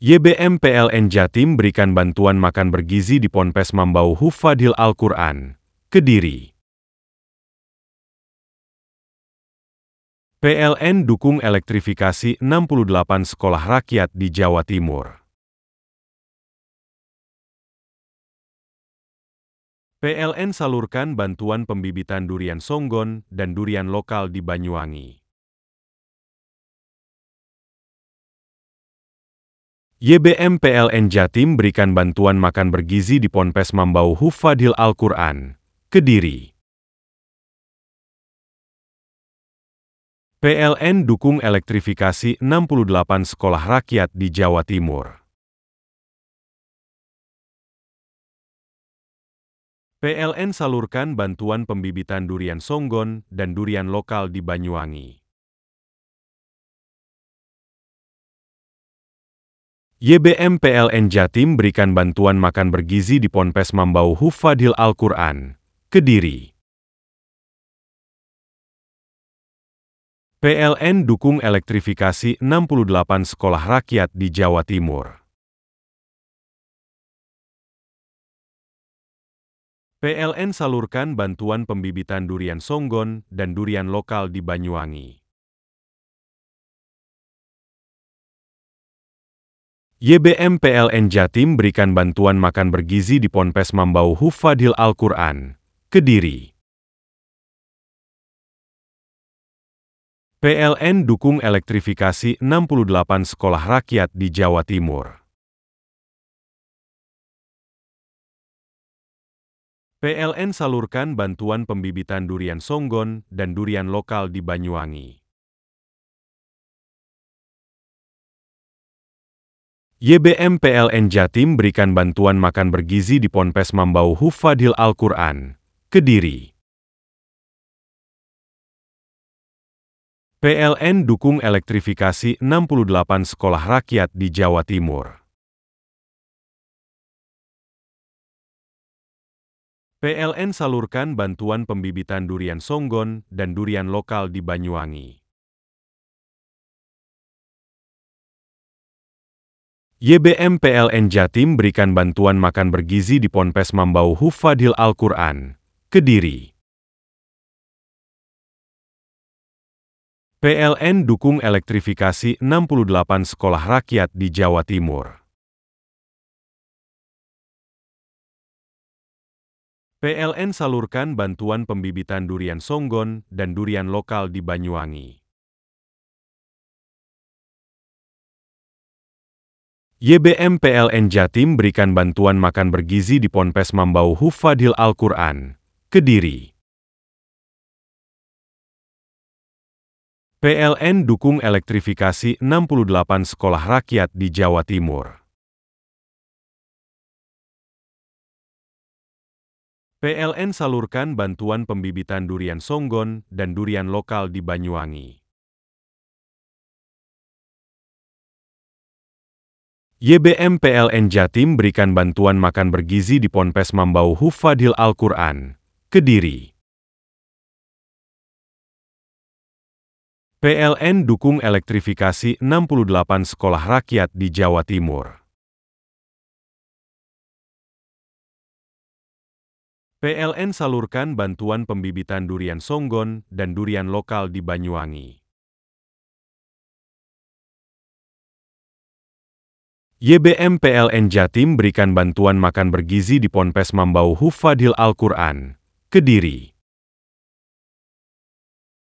YBM PLN Jatim berikan bantuan makan bergizi di Ponpes Mambau Hufadhil Al-Quran, Kediri. PLN dukung elektrifikasi 68 sekolah rakyat di Jawa Timur. PLN salurkan bantuan pembibitan durian songgon dan durian lokal di Banyuwangi. YBM PLN Jatim berikan bantuan makan bergizi di Ponpes Mambau Hufadhil Al-Quran, Kediri. PLN dukung elektrifikasi 68 sekolah rakyat di Jawa Timur. PLN salurkan bantuan pembibitan durian songgon dan durian lokal di Banyuwangi. YBM PLN Jatim berikan bantuan makan bergizi di Ponpes Mambau Hufadhil Al-Quran, Kediri. PLN dukung elektrifikasi 68 sekolah rakyat di Jawa Timur. PLN salurkan bantuan pembibitan durian songgon dan durian lokal di Banyuwangi. YBM PLN Jatim berikan bantuan makan bergizi di Ponpes Mambau Hufadhil Al-Quran, Kediri. PLN dukung elektrifikasi 68 sekolah rakyat di Jawa Timur. PLN salurkan bantuan pembibitan durian songgon dan durian lokal di Banyuwangi. YBM PLN Jatim berikan bantuan makan bergizi di Ponpes Mambau Hufadhil Al-Quran, Kediri. PLN dukung elektrifikasi 68 sekolah rakyat di Jawa Timur. PLN salurkan bantuan pembibitan durian songgon dan durian lokal di Banyuwangi. YBM PLN Jatim berikan bantuan makan bergizi di Ponpes Mambau Hufadhil Al-Quran, Kediri. PLN dukung elektrifikasi 68 sekolah rakyat di Jawa Timur. PLN salurkan bantuan pembibitan durian songgon dan durian lokal di Banyuwangi. YBM PLN Jatim berikan bantuan makan bergizi di Ponpes Mambau Hufadhil Al-Quran, Kediri. PLN dukung elektrifikasi 68 sekolah rakyat di Jawa Timur. PLN salurkan bantuan pembibitan durian songgon dan durian lokal di Banyuwangi. YBM PLN Jatim berikan bantuan makan bergizi di Ponpes Mambau Hufadhil Al-Quran, Kediri. PLN dukung elektrifikasi 68 sekolah rakyat di Jawa Timur. PLN salurkan bantuan pembibitan durian songgon dan durian lokal di Banyuwangi. YBM PLN Jatim berikan bantuan makan bergizi di Ponpes Mambau Hufadhil Al-Quran, Kediri.